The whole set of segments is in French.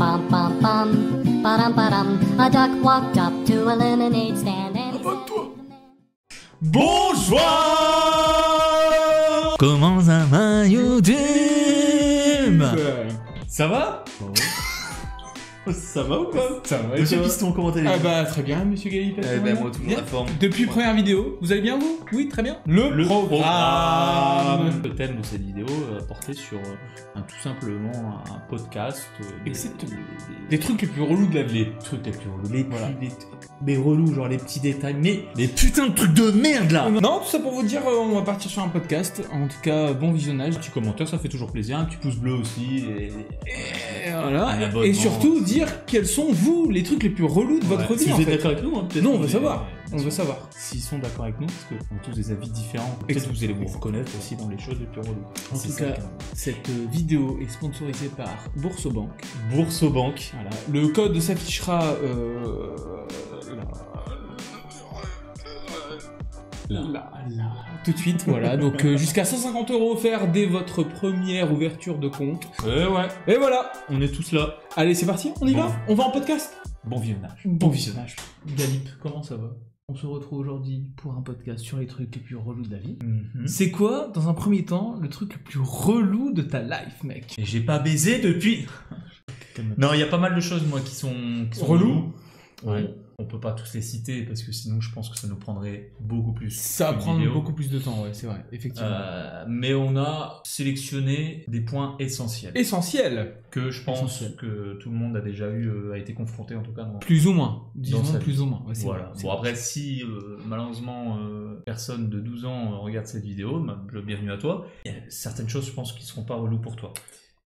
Bum bum bum, ba-dum ba-dum. A duck walked up to a lemonade stand and Bonjour. Comment ça va YouTube? Ça va? Ça va ou quoi? Ça va. Monsieur Piston, comment allez-vous? Ah bah très bien, monsieur Galipet. Eh ben moi toujours la forme. Depuis première vidéo, vous allez bien vous? Oui, très bien. Le programme. Le thème de cette vidéo portait sur tout simplement un podcast. Exactement. Des trucs les plus relous de la vie. Les trucs les plus relous, Voilà. mais relous, genre les petits détails, mais les putains de trucs de merde là! Non, tout ça pour vous dire, on va partir sur un podcast. En tout cas, bon visionnage. Petit commentaire, ça fait toujours plaisir, un petit pouce bleu aussi. Et voilà. Un abonnement. Et surtout dire quels sont vous les trucs les plus relous de votre vie. Si en vous êtes fait. d'accord avec nous, hein, peut-être. Non, on veut savoir. On veut savoir. S'ils sont d'accord avec nous, parce qu'on a tous des avis différents, peut-être vous allez vous reconnaître aussi dans les choses les plus reloues. En tout cas, cette vidéo est sponsorisée par Boursobank. Boursobank. Voilà. Le code s'affichera là, tout de suite, voilà. Donc jusqu'à 150 € offerts dès votre première ouverture de compte. Ouais. Et voilà. On est tous là. Allez, c'est parti, on y va? On va en podcast? Bon visionnage. Bon visionnage. Galip, comment ça va? On se retrouve aujourd'hui pour un podcast sur les trucs les plus relous de la vie. C'est quoi, dans un premier temps, le truc le plus relou de ta life, mec? Et j'ai pas baisé depuis. Non, il y a pas mal de choses, moi, qui sont relous. Ouais. On peut pas tous les citer parce que sinon je pense que ça nous prendrait beaucoup plus. Ça va qu'une prendre vidéo. beaucoup plus de temps, ouais, c'est vrai, effectivement. Mais on a sélectionné des points essentiels Essentiel. que je pense Essentiel. que tout le monde a déjà eu, a été confronté en tout cas. Plus ou moins. Disons sa plus vie. ou moins. Ouais, c'est Voilà. vrai, c'est Bon vrai. après si malheureusement personne de 12 ans regarde cette vidéo, bienvenue à toi. Il y a certaines choses je pense qui seront pas reloues pour toi.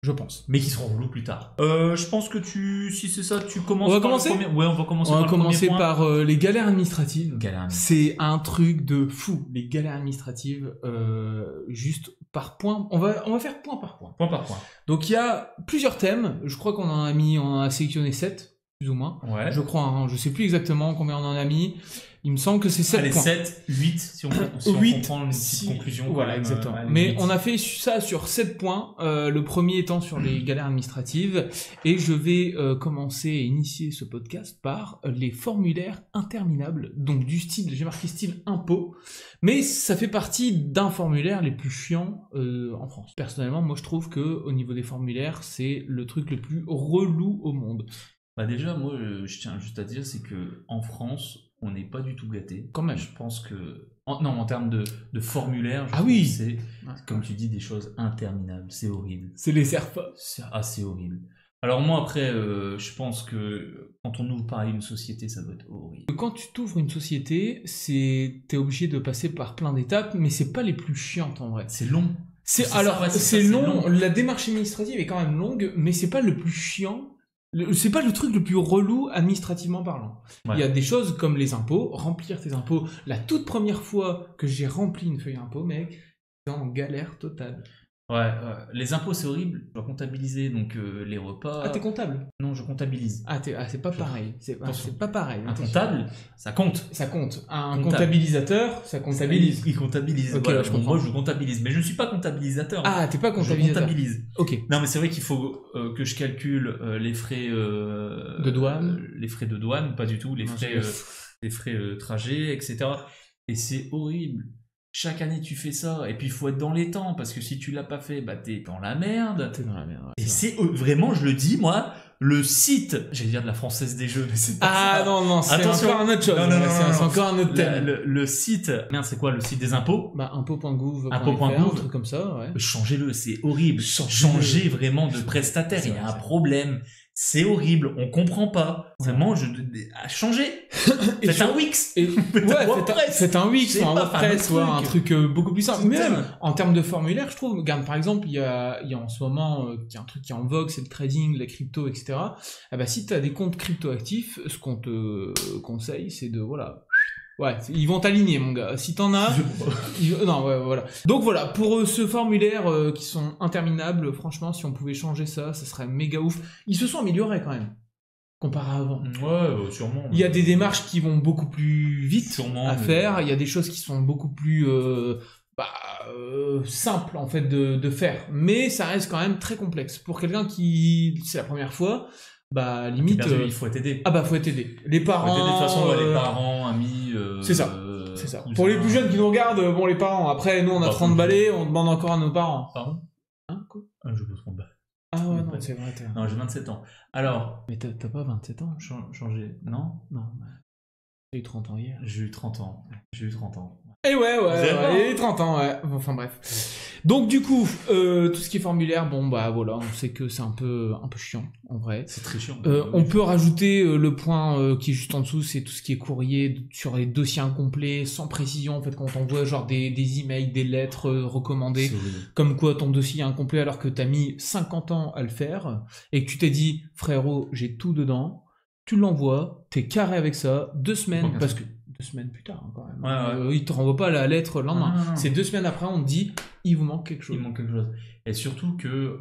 Je pense. Mais qui seront relous plus tard. Je pense que si c'est ça, tu commences On va par commencer le premier... Ouais, on va commencer On va par le commencer premier point. par les galères administratives. Galères administratives. C'est un truc de fou, les galères administratives, juste par point. On va faire point par point. Point par point. Donc il y a plusieurs thèmes, je crois qu'on en a sélectionné 7, plus ou moins. Ouais. Je crois, hein, je sais plus exactement combien on en a mis. Il me semble que c'est 7 Allez, points. 7, 8, si on 8, comprend une petite si- conclusion. Voilà, quand même, exactement. à la Mais limite. on a fait ça sur 7 points, le premier étant sur les galères administratives, et je vais commencer et initier ce podcast par les formulaires interminables, donc du style, j'ai marqué style impôt, mais ça fait partie d'un formulaire les plus chiants en France. Personnellement, moi je trouve que au niveau des formulaires, c'est le truc le plus relou au monde. Bah déjà, moi, je tiens juste à dire, c'est que en France, on n'est pas du tout gâté. Quand même. Je pense que... en termes de formulaire, je Ah trouve oui. que c'est, comme tu dis, des choses interminables. C'est horrible. C'est les serpas. C'est assez horrible. Alors moi, après, je pense que quand on ouvre pareil une société, ça doit être horrible. Quand tu t'ouvres une société, t'es obligé de passer par plein d'étapes, mais c'est pas les plus chiantes en vrai. C'est long. C'est ça, ouais, c'est c'est ça, c'est long, la démarche administrative est quand même longue, mais c'est pas le plus chiant. C'est pas le truc le plus relou administrativement parlant. Ouais. Il y a des choses comme les impôts, remplir tes impôts. La toute première fois que j'ai rempli une feuille d'impôt, mec, j'étais en galère totale. Ouais, les impôts, c'est horrible. Je dois comptabiliser donc les repas. Ah, t'es comptable? Non, je comptabilise. C'est pas pareil. C'est pas pareil. Un comptable, ça compte. Ça compte. Un Comptable. comptabilisateur, ça comptabilise. Il comptabilise. Ok, Voilà, ouais, je bon, comprends. moi, je comptabilise. Mais je ne suis pas comptabilisateur. Ah, t'es pas je comptabilisateur. comptabilise. Ok. Non, mais c'est vrai qu'il faut que je calcule les frais... De douane. Les frais de douane, pas du tout. Les Non, frais, les frais trajet, etc. Et c'est horrible. Chaque année, tu fais ça. Et puis, il faut être dans les temps. Parce que si tu l'as pas fait, bah, t'es dans la merde. T'es dans la merde. Ouais, Et c'est vrai. c'est vraiment, je le dis, moi, le site... J'allais dire de la Française des Jeux, mais c'est pas Ah ça. non, c'est Attention. encore un autre chose. Non, non, non, c'est non. encore un autre thème. Le site... Merde, c'est quoi le site des impôts? Bah, impôt.gouv.fr, Impôt.gouv. un truc comme ça, ouais. Changez-le, c'est horrible. Changez-le. Changez vraiment de prestataire, C'est il y a vrai, un c'est problème. C'est horrible, on comprend pas. Vraiment, changez. Et Faites un Wix. Et, ouais, WordPress. faites un Wix, Je sais ou un pas, WordPress, enfin, un truc beaucoup plus simple. Mais Putain. même, en termes de formulaire, je trouve, regarde, par exemple, il y a en ce moment, il y a un truc qui est en vogue, c'est le trading, la crypto, etc. Ah bah, si t'as des comptes crypto-actifs, ce qu'on te conseille, c'est de, voilà. Ouais, ils vont t'aligner, mon gars. Si t'en as, non, ouais, voilà. Donc voilà, pour ce formulaire qui sont interminables, franchement, si on pouvait changer ça, ça serait méga ouf. Ils se sont améliorés quand même, comparé à avant. Ouais, sûrement. Il y a des démarches qui vont beaucoup plus vite Sûrement, à mais- faire. Il y a des choses qui sont beaucoup plus simples en fait de faire, mais ça reste quand même très complexe pour quelqu'un qui c'est la première fois. bah limite. Il faut t'aider. Ah bah faut être aidé. Les parents. De toute façon, les parents, amis. C'est ça. C'est ça. cousins. Pour les plus jeunes qui nous regardent, bon, les parents. Après, nous, on a Bah, 30 balais, on demande encore à nos parents. Pardon Hein, quoi? Je me trompe pas. Ah ouais, non, c'est vrai. Non, j'ai 27 ans. Alors, Mais t'as pas 27 ans? changer. Non Non, bah, j'ai eu 30 ans hier. J'ai eu 30 ans. Et ouais, avez pas, et 30 ans, ouais. Enfin bref. Donc du coup, tout ce qui est formulaire, bon bah voilà, on sait que c'est un peu chiant, en vrai. C'est très chiant. On peut rajouter le point qui est juste en dessous, c'est tout ce qui est courrier sur les dossiers incomplets, sans précision, en fait, quand on voit genre des emails, des lettres recommandées, comme quoi ton dossier est incomplet alors que t'as mis 50 ans à le faire, et que tu t'es dit, frérot, j'ai tout dedans, tu l'envoies, t'es carré avec ça, 2 semaines, parce que 2 semaines plus tard, hein, quand même. Ouais. Il te renvoie pas la lettre le lendemain. Non. C'est 2 semaines après, on te dit, il vous manque quelque chose. Il manque quelque chose. Et surtout que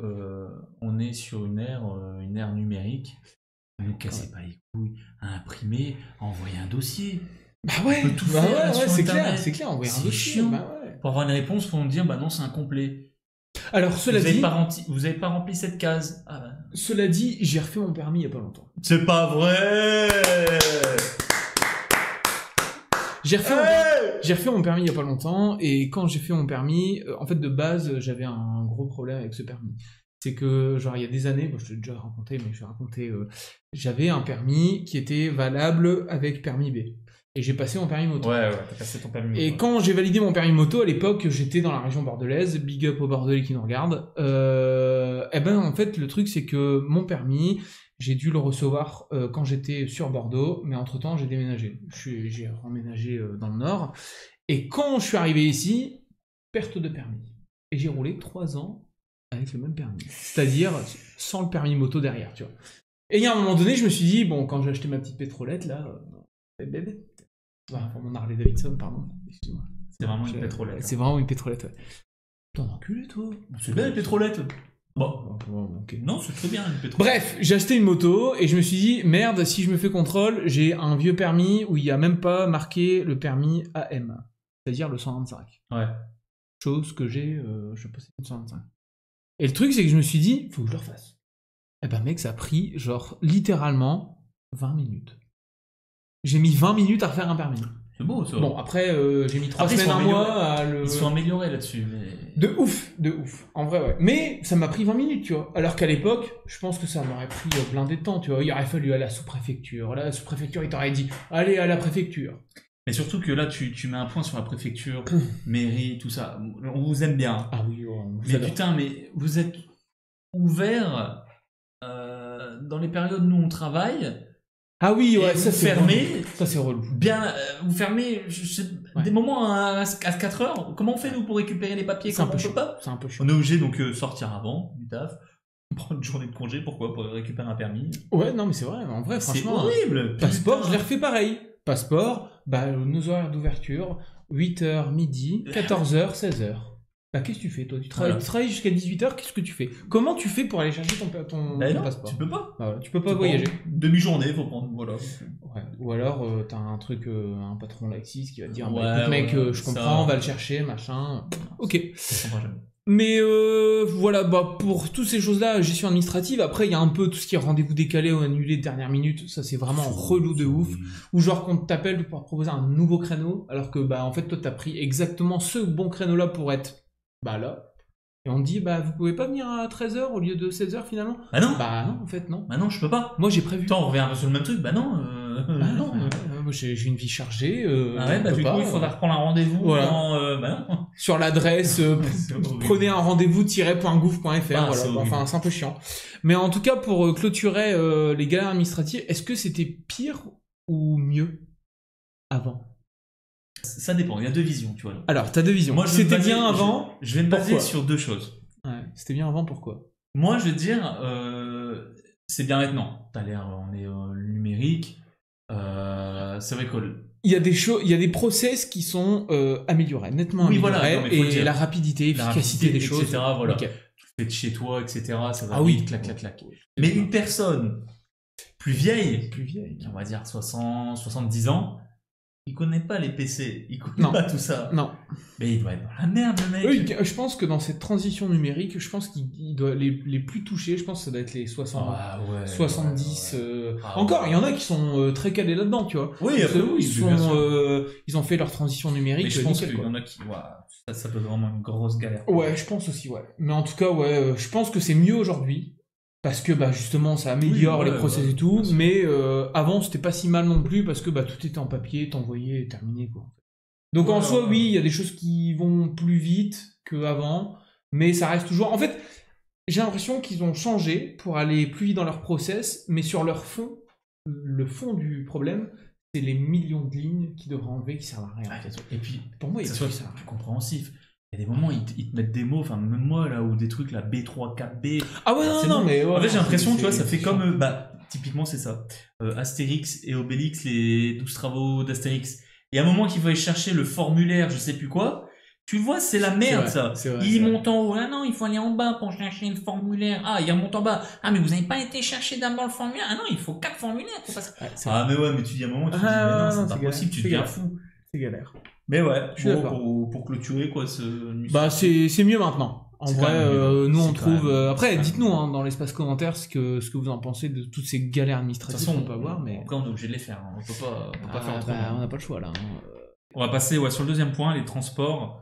on est sur une ère numérique. Ne cassez pas les couilles à imprimer, à envoyer un dossier. Bah ouais, on peut tout faire sur c'est Internet. clair, envoyer un C'est dossier. chiant. Bah ouais. Pour avoir une réponse, faut me dire, bah non, c'est incomplet. Alors, cela dit, Vous avez pas rempli cette case. Ah bah. cela dit, j'ai refait mon permis il y a pas longtemps. C'est pas vrai. J'ai refait mon permis il y a pas longtemps, et quand j'ai fait mon permis, en fait, de base, j'avais un gros problème avec ce permis. C'est que, genre, il y a des années, bon, je te l'ai déjà raconté, mais je vais raconter, j'avais un permis qui était valable avec permis B. Et j'ai passé mon permis moto. Ouais, t'as passé ton permis moto. Et quand j'ai validé mon permis moto, à l'époque, j'étais dans la région bordelaise, big up aux Bordelais qui nous regardent. Eh ben, en fait, le truc, c'est que mon permis, j'ai dû le recevoir quand j'étais sur Bordeaux, mais entre-temps, j'ai déménagé. J'ai remménagé dans le nord. Et quand je suis arrivé ici, perte de permis. Et j'ai roulé 3 ans avec le même permis. C'est-à-dire sans le permis moto derrière, tu vois. Et il y a un moment donné, je me suis dit, bon, quand j'ai acheté ma petite pétrolette, là, bébé. Enfin, mon Harley Davidson, pardon. Excuse-moi. C'est vraiment une pétrolette. C'est vraiment une pétrolette, ouais. T'es un enculé, toi. C'est bien une pétrolette. Bon. Ok. Non, c'est très bien une pétrolette. Bref, j'ai acheté une moto et je me suis dit, merde, si je me fais contrôle, j'ai un vieux permis où il n'y a même pas marqué le permis AM. C'est-à-dire le 125. Ouais. Chose que je possède le 125. Et le truc, c'est que je me suis dit, faut que je le refasse. Eh ben, mec, ça a pris, genre, littéralement 20 minutes. J'ai mis 20 minutes à refaire un permis. C'est beau, ça. Bon, après, j'ai mis 3 Après, semaines, un mois à le... Ils sont améliorés là-dessus, mais... De ouf. En vrai, ouais. Mais ça m'a pris 20 minutes, tu vois. Alors qu'à l'époque, je pense que ça m'aurait pris blindé de temps, tu vois. Il aurait fallu aller à la sous-préfecture. Là, la sous-préfecture, il t'aurait dit, allez à la préfecture. Mais surtout que là, tu mets un point sur la préfecture, mairie, tout ça. On vous aime bien. Ah oui, ouais, Mais putain, mais vous êtes ouverts dans les périodes où on travaille. Ah oui, ouais, et ça vous c'est fermez. relou. Ça c'est relou. Bien, vous fermez des moments à 4 heures. Comment on fait, nous, pour récupérer les papiers C'est un quand peu on chiant. peut pas? C'est un peu chiant. On est obligé donc sortir avant du taf, prendre une journée de congé, pourquoi? Pour récupérer un permis. Ouais, non, mais c'est vrai, en vrai, C'est franchement. horrible. Passeport, putain. je l'ai refait pareil. Passeport, bah, nos horaires d'ouverture, 8h, midi, 14h, 16h. Bah, qu'est-ce que tu fais, toi? Tu travailles jusqu'à 18h, qu'est-ce que tu fais? Comment tu fais pour aller chercher ton Ben non, passeport? tu peux pas. Bah, voilà, tu peux pas Tu voyager. prends Demi-journée, faut prendre, voilà. Ouais. Ou alors, t'as un truc, un patron laxiste qui va te dire, Ouais, bah, écoute, mec, ouais, je ça. comprends, on va le chercher, machin. Ok. Ça comprend jamais. Mais voilà, bah pour toutes ces choses-là, gestion administrative, après il y a un peu tout ce qui est rendez-vous décalé ou annulé de dernière minute, ça c'est vraiment relou de ouf. Ou genre qu'on t'appelle pour te proposer un nouveau créneau, alors que bah en fait toi t'as pris exactement ce bon créneau-là pour être bah là. Et on te dit bah vous pouvez pas venir à 13h au lieu de 16h finalement? Bah non. Bah non en fait non. Bah non, je peux pas. Moi j'ai prévu. Putain, on revient un peu sur le même truc. Bah non. Bah non, moi j'ai une vie chargée. Ah ouais, bah on du peut coup pas, il faudra reprendre un rendez-vous. Voilà. Bah non. sur l'adresse prenez un rendez-vous-gouv.fr voilà. c'est horrible. Enfin c'est un peu chiant, mais en tout cas pour clôturer les galères administratives, est-ce que c'était pire ou mieux avant? Ça dépend, il y a deux visions, tu vois. Alors t'as deux visions. Moi, je vais me C'était baser- bien avant. Je vais me baser Pourquoi sur deux choses. Ouais, c'était bien avant, pourquoi? Moi, je vais te dire, c'est bien maintenant. T'as l'air, on est numérique. C'est vrai que Il y a des choses, il y a des process qui sont améliorés, nettement Oui, améliorés, voilà, non, mais faut le et dire. la rapidité, l'efficacité des choses, etc. Voilà. nickel. Tu fais de chez toi, etc. Ça va Ah oui. vite, clac, clac, clac. Mais une personne plus vieille, Plus vieille. on va dire 60, 70 ans, Il connaît pas les PC, il connaît Non. pas tout ça. Non. Mais il doit être dans la merde, le mec. Oui, je pense que dans cette transition numérique, je pense qu'il doit les plus touchés, je pense que ça doit être les 60, Ah, ouais, 70. ouais. Ah, Encore, ouais. il y en a qui sont très calés là-dedans, tu vois. Oui, après, oui, bien sûr. Ils ont fait leur transition numérique. Mais je pense nickel, qu'il y quoi. en a qui. Ouah, ça peut être vraiment une grosse galère. Ouais, je pense aussi, ouais. Mais en tout cas, ouais, je pense que c'est mieux aujourd'hui. Parce que bah justement ça améliore Oui, ouais, les process ouais, et tout, bien sûr. mais avant c'était pas si mal non plus parce que bah tout était en papier, t'envoyais, terminé quoi. Donc en Ouais, soi ouais. oui, il y a des choses qui vont plus vite qu'avant, mais ça reste toujours. En fait, j'ai l'impression qu'ils ont changé pour aller plus vite dans leur process, mais sur leur fond, le fond du problème, c'est les millions de lignes qu'ils devraient enlever qui servent à rien. En fait. Et puis, Pour moi, il y que a ça plus soit ça. plus compréhensif. Il y a des moments, ils te mettent des mots, enfin, même moi, là, ou des trucs, là, B3, 4B. Ah ouais, C'est non, bon. mais ouais, En fait, j'ai non, l'impression, c'est- tu vois, ça fait c'est comme, chiant. bah, typiquement, c'est ça. Astérix et Obélix, les 12 travaux d'Astérix. Et à un moment qu'il faut aller chercher le formulaire, je sais plus quoi, tu vois, c'est la merde, C'est vrai, ça. c'est vrai, Il c'est vrai. monte en haut. Ah non, il faut aller en bas pour chercher le formulaire. Ah, il monte en bas. Ah, mais vous n'avez pas été chercher d'abord le formulaire. Ah non, il faut 4 formulaires pour passer. Ouais, c'est vrai. Ah, mais ouais, mais tu dis à un moment, tu te dis, Ah, mais non, non, c'est c'est pas galère, possible, tu c'est deviens galère. fou. C'est galère. Mais ouais, Je suis d'accord. pour clôturer, quoi, ce. Bah c'est mieux maintenant. En C'est vrai, quand même mieux. nous on C'est quand trouve. même- Après, c'est quand dites-nous même- hein, dans l'espace commentaire ce que vous en pensez de toutes ces galères De toute administratives façon, qu'on peut avoir, mais après, on est obligé de les faire. Hein. On peut pas faire Ah, autrement. bah, on n'a pas le choix là. Hein. On va passer sur le deuxième point, les transports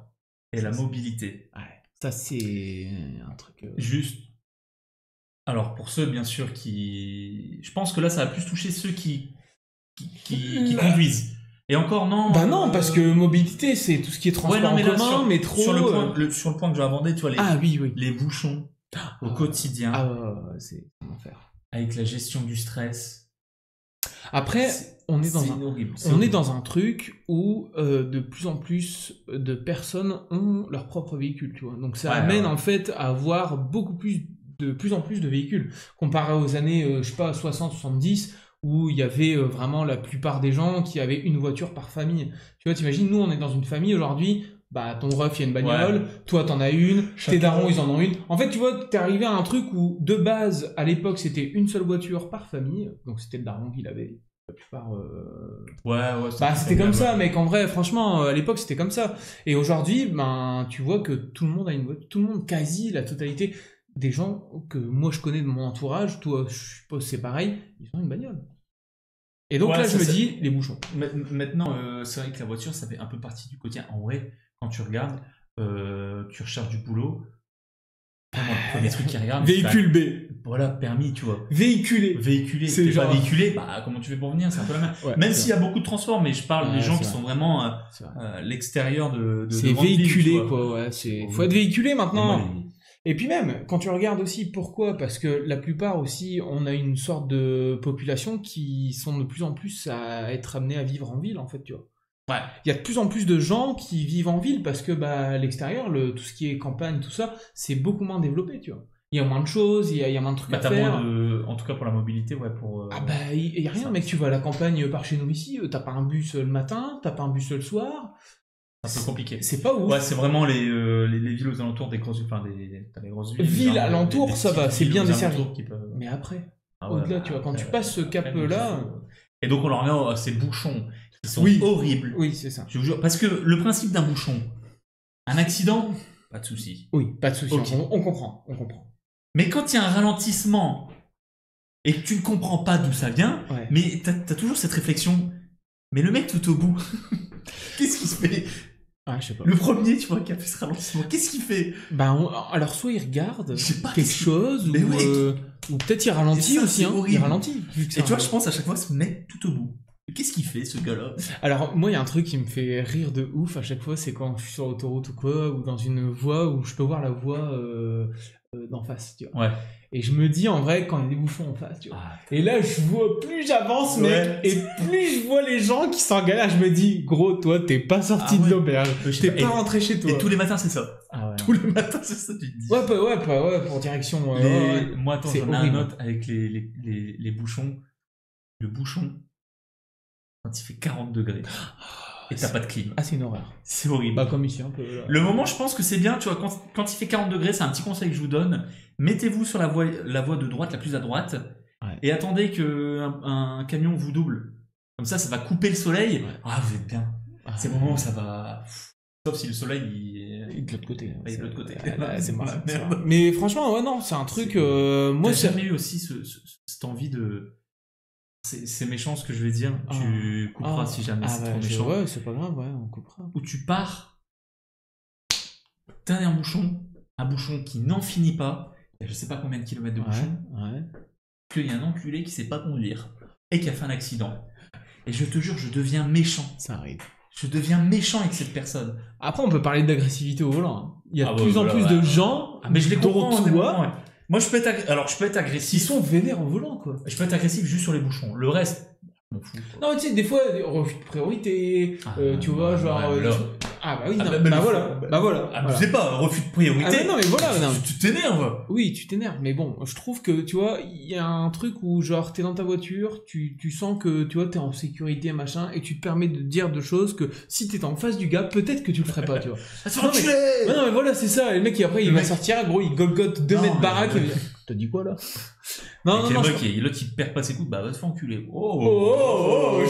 et la Ça, c'est- mobilité. Ouais, ça c'est un truc. Juste. Alors, pour ceux, bien sûr, qui. Je pense que là, ça va plus toucher ceux qui conduisent. Et encore, non. Bah non, parce que mobilité c'est tout ce qui est transport Ouais, non, mais en là, commun, métro. sur le point que j'ai abordé, tu vois, Ah oui, oui. les bouchons au quotidien, Ah ouais, c'est un enfer. avec la gestion du stress. Après, on est dans c'est un. horrible. On est dans un truc où de plus en plus de personnes ont leur propre véhicule, tu vois. Donc ça Ouais, amène ouais. en fait à avoir de plus en plus de véhicules. Comparé aux années, je sais pas, 60-70, où il y avait vraiment la plupart des gens qui avaient une voiture par famille. Tu vois, t'imagines, nous on est dans une famille aujourd'hui, bah ton ref il y a une bagnole, toi t'en as une, tes darons ils en ont une. En fait, tu vois, t'es arrivé à un truc où de base, à l'époque, c'était une seule voiture par famille, donc c'était le daron qui l'avait. La plupart. Ouais, Bah, c'était comme ça, mec. En vrai, franchement, à l'époque, c'était comme ça. Et aujourd'hui, ben, tu vois que tout le monde a une voiture. Tout le monde, quasi la totalité des gens que moi je connais de mon entourage, toi, je suppose c'est pareil, ils ont une bagnole. Et donc Ouais, là, ça, je me c'est- dis, les bouchons. Maintenant, c'est vrai que la voiture, ça fait un peu partie du quotidien. En vrai, quand tu regardes, tu recherches du boulot. Le premier truc qui regarde, Véhicule B. voilà, permis, tu vois. Véhiculé. Véhiculé, C'est t'es genre- pas véhiculé, bah comment tu fais pour venir, c'est un peu la même. Ouais, Même c'est s'il y a beaucoup de transports, mais je parle Ouais, des gens c'est qui vrai. sont vraiment c'est vrai. l'extérieur de C'est grandes villes, tu véhiculé, vois. quoi. Ouais, c'est. Oui. Faut être véhiculé maintenant. Et moi, Et puis même, quand tu regardes aussi, pourquoi? Parce que la plupart aussi, on a une sorte de population qui sont de plus en plus à être amenés à vivre en ville, en fait, tu vois. Ouais. Il y a de plus en plus de gens qui vivent en ville parce que bah, à l'extérieur, tout ce qui est campagne, tout ça, c'est beaucoup moins développé, tu vois. Il y a moins de choses, il y a moins de trucs bah, à t'as faire. moins de... En tout cas pour la mobilité, ouais, pour... Ah bah, il y a rien, ça. mec, tu vas à la campagne par chez nous ici, t'as pas un bus le matin, t'as pas un bus le soir. c'est un peu compliqué. C'est pas ouf. Ouais, c'est vraiment les villes aux alentours des grosses... Enfin, t'as les grosses villes. Villes genre, alentours, des ça va, petites c'est villes bien aux desservi. alentours qui peuvent- Mais après, Ah ouais, au-delà, bah, tu vois, quand après, tu passes ce après, cap-là... Et donc on leur met ces bouchons qui sont Oui. horribles. Oui, c'est ça. Je vous jure, parce que le principe d'un bouchon, un accident, pas de souci. Oui, pas de souci, Ok. on comprend, on comprend. Mais quand il y a un ralentissement et que tu ne comprends pas d'où ça vient, Ouais. mais t'as toujours cette réflexion. Mais le mec tout au bout, qu'est-ce qu'il se fait? Ah, je sais pas. Le premier, tu vois, qui a fait ce ralentissement, qu'est-ce qu'il fait? Bah, alors soit il regarde Je sais pas, quelque qu'est-ce qu'il- chose, Mais ou, ouais. ou peut-être il ralentit Et ça, aussi, c'est hein. Il horrible. ralentit. Vu que c'est Et tu vois, un- je pense à chaque fois ce mec tout au bout. Qu'est-ce qu'il fait, ce gars-là? Alors, moi, il y a un truc qui me fait rire de ouf à chaque fois, c'est quand je suis sur l'autoroute ou quoi, ou dans une voie où je peux voir la voie d'en face, tu vois. Ouais. Et je me dis, en vrai, quand il y a des bouchons en face, tu vois. Ah, Et là, je vois, plus j'avance, mec, Ouais. et plus je vois les gens qui sont en galère, je me dis, gros, toi, t'es pas sorti Ah ouais. de l'auberge. je sais T'es pas. pas rentré chez toi. Et tous les matins, c'est ça. Ah ouais. Tous les matins, c'est ça, tu te dis. Ouais, pour direction. Moi, attends, C'est j'en ai un horrible. autre avec les bouchons. Le bouchon, quand il fait 40 degrés et t'as pas de clim. Ah, c'est une horreur. C'est horrible. Bah, comme ici, un peu. Là. Le moment, je pense que c'est bien, tu vois, quand il fait 40 degrés, c'est un petit conseil que je vous donne. Mettez-vous sur la voie de droite, la plus à droite, Ouais. et attendez que un camion vous double. Comme ça va couper le soleil. Ouais. Ah, vous êtes bien. Ah, C'est le moment où ça va... Sauf si le soleil, il est de l'autre côté. il est de l'autre côté. C'est marrant. Merde. Mais franchement, ouais, non, c'est un truc. Moi, T'as c'est. jamais eu aussi cette envie de... C'est méchant ce que je vais dire. Tu couperas si jamais c'est trop méchant. Ouais, c'est pas grave, ouais, on coupera. Où tu pars, t'as un bouchon qui n'en finit pas. Il y a je sais pas combien de kilomètres de bouchon. Ouais. Qu'il y a un enculé qui sait pas conduire et qui a fait un accident. Et je te jure, je deviens méchant. Ça arrive. Je deviens méchant avec cette personne. Après, on peut parler d'agressivité au volant. Hein. Il y a de ouais, plus en plus de gens. Mais je les comprends. dont toi, Ouais. Moi, je peux être qui agressif. sont vénères au volant, quoi. Je peux être agressif juste sur les bouchons. Le reste, je m'en fous. Quoi. Non, tu sais, des fois, refus de priorité, tu vois, genre... ouais, là. Ah bah oui, Ah, non, bah, voilà. bah, Bah voilà. Ah, voilà. je sais pas, refus de priorité. Ah, mais non, mais voilà. Non. Tu t'énerves. Oui, tu t'énerves, mais bon, je trouve que, tu vois, il y a un truc où, genre, t'es dans ta voiture, tu sens que, tu vois, t'es en sécurité, machin, et tu te permets de dire de choses que, si t'étais en face du gars, peut-être que tu le ferais pas, tu vois. Non, mais... Ouais, non, mais voilà, c'est ça, et le mec, après, il va sortir, gros, il golgote 2 mètres baraque, il va dire, t'as dit quoi, là? Non, le mec, l'autre, il perd pas ses coups, bah, va te faire enculer.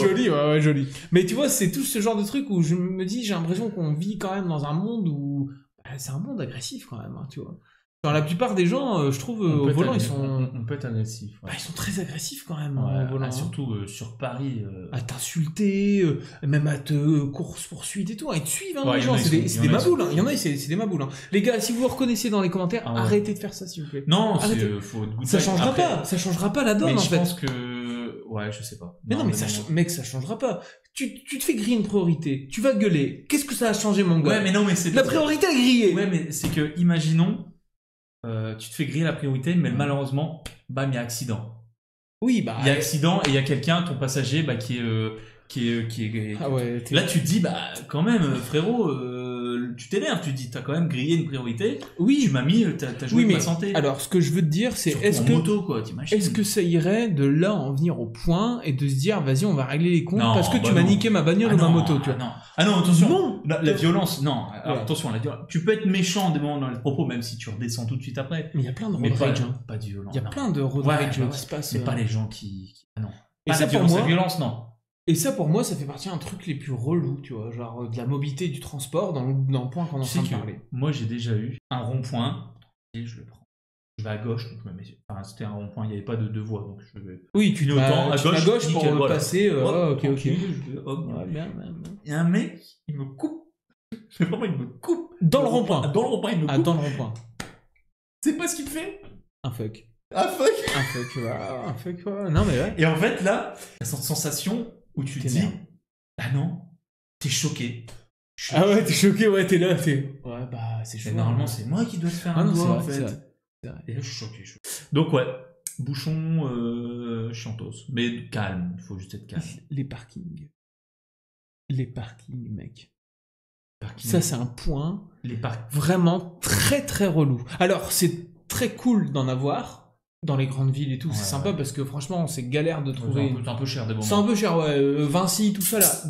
Joli, ouais, joli. Mais tu vois, c'est tout ce genre de truc où je me dis, j'ai l'impression qu'on vit quand même dans un monde où, c'est un monde agressif quand même, hein, tu vois. Genre, la plupart des gens, je trouve, au volant, ils sont... On peut être agressif. Ouais. Bah, ils sont très agressifs quand même, Ouais, au volant. surtout sur Paris. À t'insulter, même à te course-poursuite et tout. Ils te suivent, hein, Ouais, les gens. C'est des maboules. sont- Il y en a, c'est des maboules. Hein. Les gars, si vous vous reconnaissez dans les commentaires, Ah ouais. arrêtez de faire ça, s'il vous plaît. Non, Arrêtez. faut être good Ça vibe. changera Après, pas. Ça changera pas la donne, mais en je fait. pense que... Ouais, je sais pas. Mais non, mais mec, ça changera pas. Tu te fais griller une priorité. Tu vas gueuler. Qu'est-ce que ça a changé, mon gars? Ouais, mais non, mais c'est... La priorité est grillée. Ouais, mais c'est que, imaginons, tu te fais griller la priorité, mais malheureusement, bam, il y a accident. Oui, bah. Il y a accident et il y a quelqu'un, ton passager, bah, qui est... Ah ouais, Là, tu te dis, bah, quand même, frérot, tu t'énerves, tu te dis, t'as quand même grillé une priorité. Oui. Tu m'as mis, t'as joué Oui, avec mais ma santé. alors, ce que je veux te dire, c'est Surtout est-ce en que moto, quoi, t'imagines. est-ce que ça irait de là en venir au point et de se dire, vas-y, on va régler les comptes Non, parce que bah tu m'as non. niqué ma bagnole ou ma moto, tu vois. Non. Ah non, attention. Non. La violence, non. Alors, Ouais. attention, tu peux être méchant des moments dans les propos, même si tu redescends tout de suite après. Mais il y a plein de Mais road pas, rage. Hein. pas de violence. Il y a non. plein de road Ouais, rage ouais, qui se passent. Mais pas les gens qui... Ah non. Et Pas ça, la pour violence, moi- la violence, non. Et ça, pour moi, ça fait partie d'un truc les plus relous, tu vois. Genre, de la mobilité du transport dans le point qu'on est en Tu sais train de que parler. moi, j'ai déjà eu un rond-point, et je le prends. Je vais à gauche, donc je me mets... Enfin, c'était un rond-point, il n'y avait pas de deux voies, donc je vais... Oui, tu Finis vas autant à tu vas gauche, pour nickel, voilà. passer. Hop, Ok, ok. tranquille, je vais, hop. Ouais, bien. Il y a un mec, il me coupe. Mais vraiment, il me coupe. Dans le rond-point. Dans le rond-point, il me Ah, coupe. dans le rond-point. C'est pas ce qu'il fait. Un fuck. Ah, fuck. Un fuck, ouais. Non, mais ouais. Et en fait, là, il y a cette sensation où tu te dis, T'énerves. ah non, t'es choqué. Ah ouais, t'es choqué, ouais, t'es là, t'es... Ouais, bah, c'est chaud. Mais normalement, c'est moi qui dois te faire Ah un non, doigt, c'est en vrai, c'est fait. vrai. C'est vrai. Et là, je suis choqué. Donc, ouais, bouchon, chiantos. Mais calme, il faut juste être calme. Les parkings. Les parkings, mec. Parking. Ça, c'est un point Les parcs. vraiment très très relou. Alors, c'est très cool d'en avoir dans les grandes villes et tout, Ouais, c'est sympa ouais. parce que franchement, c'est galère de trouver. C'est un peu cher des moments. C'est un peu cher, ouais. Vinci, tout ça là.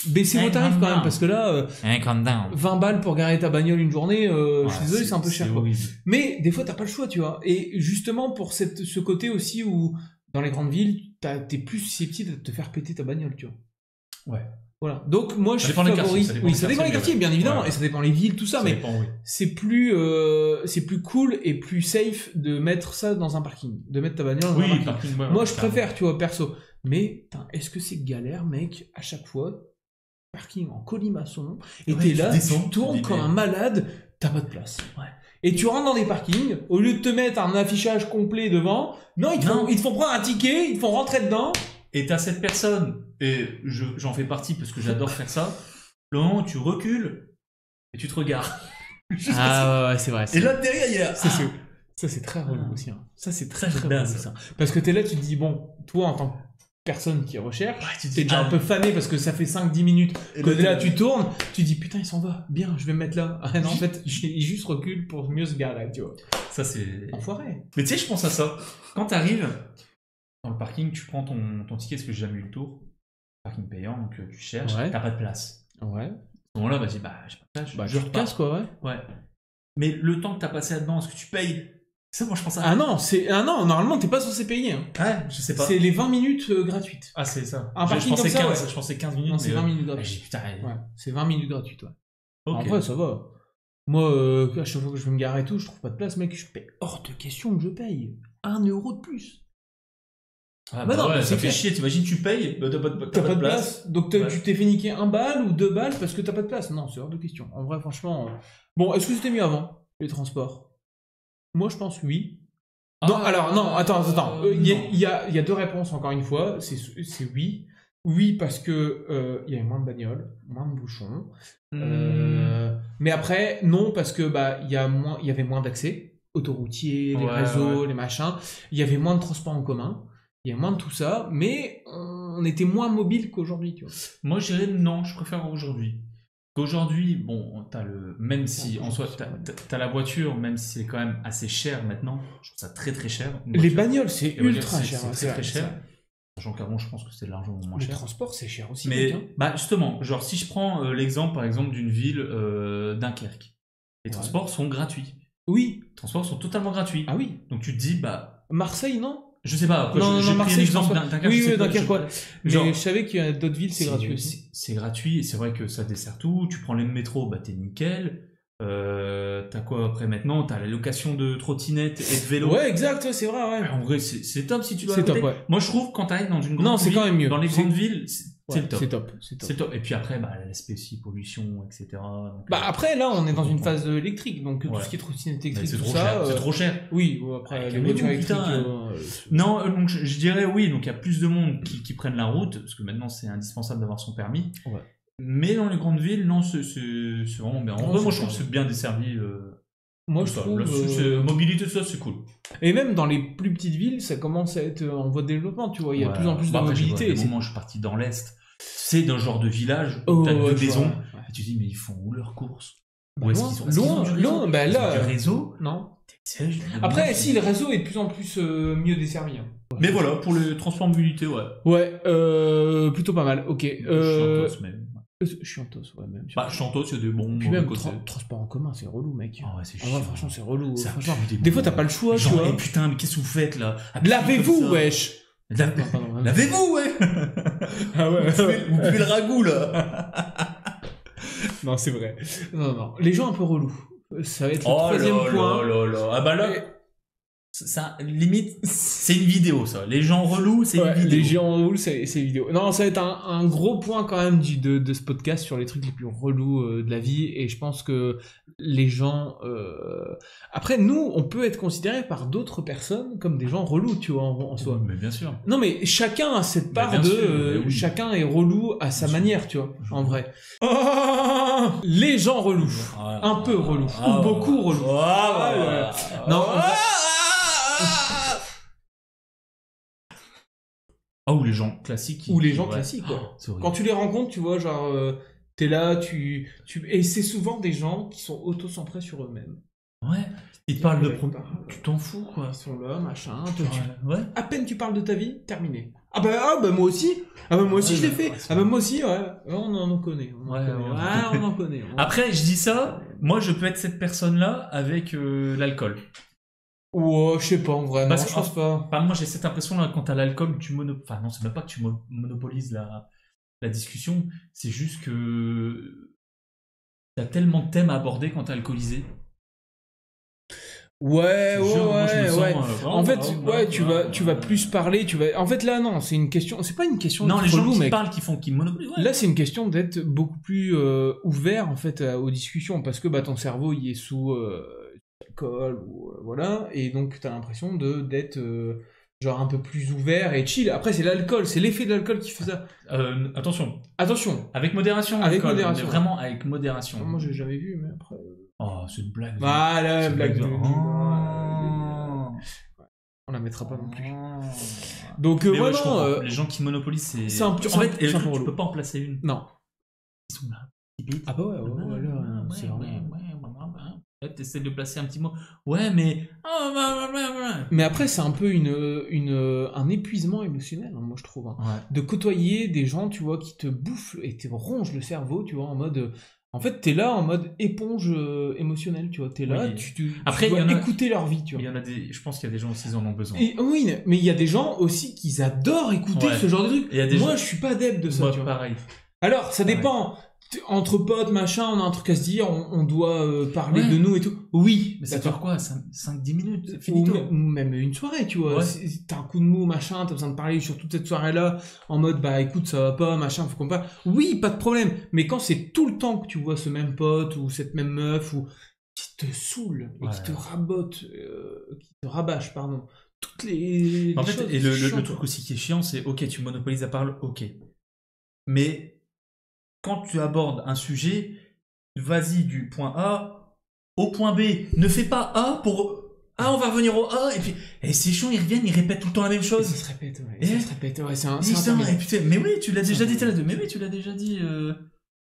Baissez vos tarifs quand même parce que là, calm down. 20 balles pour garer ta bagnole une journée, je suis désolé, c'est un peu cher. Quoi. horrible. Mais des fois, t'as pas le choix, tu vois. Et justement, pour ce côté aussi où, dans les grandes villes, t'es plus susceptible de te faire péter ta bagnole, tu vois. Ouais. Voilà. Donc, moi, je Ça dépend des favorise. quartiers, Oui, ça dépend des quartiers, bien évidemment. Ouais. Et ça dépend les villes, tout ça. Ça Mais dépend, oui. c'est plus cool et plus safe de mettre ça dans un parking. De mettre ta bagnole dans un Oui, parking. parking, ouais, Moi, ouais, je clairement. préfère, tu vois, perso. Mais, est-ce que c'est galère, mec, à chaque fois parking en colimaçon, et Ouais, t'es tu là, descends, tu tournes tu dis, comme mais- un malade, t'as pas de place. Ouais. Et tu rentres dans des parkings, au lieu de te mettre un affichage complet devant, non, ils te font prendre un ticket, ils te font rentrer dedans. Et t'as cette personne, et j'en fais partie parce que j'adore faire ça, le moment où tu recules et tu te regardes. Ouais, c'est vrai. Et là derrière, il y a... Ça, c'est très relou aussi. Hein. Ça, c'est très, Ça, très j'aime relou, bien, ça. Parce que t'es là, tu te dis, bon, toi, en tant que personne qui recherche, Ouais, tu te t'es dis, déjà un peu fané parce que ça fait 5-10 minutes Et que là, là, tu tournes, tu dis, putain, il s'en va, bien, je vais me mettre là. Ah non, en fait, il juste recule pour mieux se garer, tu vois. Ça, c'est... Enfoiré. Mais tu sais, je pense à ça. Quand t'arrives dans le parking, tu prends ton ticket, parce que j'ai jamais eu le tour. Parking payant, donc tu cherches, Ouais. t'as pas de place. Ouais. À ce moment-là, vas-y, j'ai pas de place, Bah, je je te repars. casse, quoi, ouais. Ouais. Mais le temps que t'as passé là-dedans, est-ce que tu payes Ça, moi, je pense à... Ah non, normalement, t'es pas censé payer. Hein. Ouais, je sais pas. C'est les 20 minutes gratuites. Ah, c'est ça. Un parking je pensais comme ça, 15, ouais. je pensais 15 minutes. Non, c'est mais, 20 minutes ah, gratuites. j'ai dit, putain, Ouais, c'est 20 minutes gratuites, ouais. ok. Après, ça va. Moi, à chaque fois que je vais me garer et tout, je trouve pas de place, mec, je paye hors de question que je paye 1 euro de plus. Ah, bah non, ouais, c'est ça fait clair. chier, t'imagines, tu payes, bah, T'as pas de place. Donc Ouais. tu t'es fait niquer 1 balle ou 2 balles parce que t'as pas de place. Non, c'est hors de question. En vrai, franchement. Bon, est-ce que c'était mieux avant, les transports? Moi, je pense oui. Non, alors, non, attends. Il y a 2 réponses, encore une fois. C'est oui. Oui, parce que il y avait moins de bagnoles, moins de bouchons. Mais après, non, parce que il y avait moins d'accès, autoroutiers, les réseaux, les machins. Il y avait moins de transports en commun. Il y a moins de tout ça, mais on était moins mobile qu'aujourd'hui, tu vois. Moi, je dirais non, je préfère aujourd'hui. Qu'aujourd'hui, bon, même si en soi, t'as la voiture, même si c'est quand même assez cher maintenant, je trouve ça très très cher. Les bagnoles, c'est ultra cher. C'est très cher. Sachant qu'avant, je pense que c'était largement moins cher. Le transport, c'est cher aussi. Mais, mec, justement, genre, si je prends l'exemple, par exemple, d'une ville, Dunkerque, les transports sont gratuits. Oui. Les transports sont totalement gratuits. Ah oui. Donc tu te dis, Marseille, non? Je sais pas, après, non, j'ai pris Marseille, l'exemple d'un Dunkerque. Oui, Dunkerque, ouais. Mais genre, je savais qu'il y a d'autres villes, c'est gratuit aussi. C'est gratuit, et c'est vrai que ça dessert tout. Tu prends les métros, t'es nickel. T'as quoi après maintenant? T'as la location de trottinettes et de vélos. Ouais, exact, c'est vrai, ouais. En vrai, c'est top si tu dois. C'est top, ouais. Moi, je trouve quand t'arrives dans une grande ville, quand même mieux. dans les grandes villes, c'est le top. C'est top. Et puis après, l'aspect aussi pollution, etc. Donc, après, là, on est dans une phase électrique, donc tout ce qui est trottinette électrique, c'est tout trop ça. cher. C'est trop cher. Oui, après, les voitures électriques. Non, donc je dirais oui, donc il y a plus de monde qui prennent la route, parce que maintenant c'est indispensable d'avoir son permis. Ouais. Mais dans les grandes villes, non, c'est vraiment bien. En vrai, moi je trouve que c'est bien desservi. Moi je trouve. Mobilité, tout ça, c'est cool. Et même dans les plus petites villes, ça commence à être en voie de développement, tu vois. Il y a de plus en plus de mobilité. Au moment où je suis parti dans l'Est, c'est dans le genre de village où t'as 2 maisons, et tu te dis, mais ils font où leurs courses? Où est-ce qu'ils ont loin, là. Du réseau? Non. Après, si, le réseau est de plus en plus mieux desservi. Hein. Mais voilà, pour le transport mobilité, ouais. Ouais, plutôt pas mal, ok. Chiantos, ouais, même. Chiantos, il y a des bons. Puis même, transport en commun, c'est relou, mec. Ah ouais, c'est chiant. Franchement, c'est relou. Franchement, des fois, t'as pas le choix, genre, tu vois. Putain, mais qu'est-ce que vous faites, là? Lavez-vous, wesh! Lavez-vous, ouais! Ah ouais. Vous puez le ragoût, là! Non, c'est vrai. Non. Les gens un peu relous. Ça va être le troisième point. Ah là... Ça, limite, c'est une vidéo, ça. Les gens relous, c'est une vidéo. Les gens relous, c'est une vidéo. Non, ça va être un gros point quand même de ce podcast sur les trucs les plus relous de la vie. Et je pense que les gens... Après, nous, on peut être considérés par d'autres personnes comme des gens relous, tu vois, en soi. Mais bien sûr. Non, mais chacun a cette part oui. Chacun est relou à sa manière, tu vois, en vrai. Les gens relous. Un peu relous. Ou beaucoup relous. Non, ou les gens classiques. Classiques, ouais. Quand tu les rencontres, tu vois, genre, t'es là, et c'est souvent des gens qui sont auto-centrés sur eux-mêmes. Ouais. Ils te parlent de tu t'en fous, quoi. Ils sont là, machin. Ouais. À peine tu parles de ta vie, terminé. Ah bah moi aussi. Moi aussi je l'ai fait. Moi aussi, ouais. On en connaît. On en connaît. Après, je dis ça, moi je peux être cette personne-là avec l'alcool. Ouais, je sais pas en vrai, je pense pas. Moi j'ai cette impression là, quand t'as l'alcool, enfin non, c'est même pas que tu monopolises la discussion, c'est juste que t'as tellement de thèmes à aborder quand t'es alcoolisé. Ouais. En fait, tu vas plus parler, En fait, là, non, c'est une question. C'est pas une question. Non, les gens qui parlent, qui monopolisent. Ouais. Là, c'est une question d'être beaucoup plus ouvert en fait aux discussions, parce que ton cerveau il est sous alcool ou voilà, et donc t'as l'impression d'être genre un peu plus ouvert et chill. Après, c'est l'alcool, c'est l'effet de l'alcool qui fait ça. Attention. Avec modération. Vraiment avec modération. Moi, j'ai jamais vu, mais après. Oh, c'est une blague. Voilà, blague de. On la mettra pas non plus. Donc, les gens qui monopolisent, c'est un peu. En fait, tu peux pas en placer une. Non. Ils sont là. Ah bah ouais, c'est vraiment. T'essaies de placer un petit mot. Ouais, mais. Mais après, c'est un peu un épuisement émotionnel, hein, moi je trouve. Hein. Ouais. De côtoyer des gens, tu vois, qui te bouffent et te rongent le cerveau, tu vois, en En fait, t'es là en mode éponge émotionnelle, tu vois. T'es là, Oui. tu Après, dois il y en a- écouter leur vie, tu Il vois. y en a des, je pense qu'il y a des gens aussi qui en ont besoin. Et, oui, mais il y a des gens aussi qui adorent écouter Ouais. ce genre de trucs. Il y a des Moi, gens- je suis pas adepte de ça, Moi, tu vois. pareil. Alors, ça Pareil. dépend. Entre potes, machin, on a un truc à se dire, on doit parler Ouais. de nous et tout. Oui, Mais ça d'accord. dure quoi 5-10 minutes, c'est Ou finito. même une soirée, tu vois. Ouais. T'as un coup de mou, machin, t'as besoin de parler sur toute cette soirée-là, en mode, bah écoute, ça va pas, machin, faut qu'on parle. Oui, pas de problème. Mais quand c'est tout le temps que tu vois ce même pote ou cette même meuf ou qui te saoule et Ouais. qui te rabote, qui te rabâche, pardon, toutes les En fait, choses et le chiantes, truc aussi qui est chiant, c'est ok, tu monopolises la parole, ok. Mais quand tu abordes un sujet, vas-y du point A au point B. Ne fais pas A pour A, on va revenir au A, et puis c'est chiant, ils reviennent, ils répètent tout le temps la même Et chose. ça se répète, ouais. Et Ça se répète, ouais. C'est Dis ça, interminable. et putain, mais oui, tu l'as déjà dit, C'est t'es là, mais oui, tu l'as déjà dit.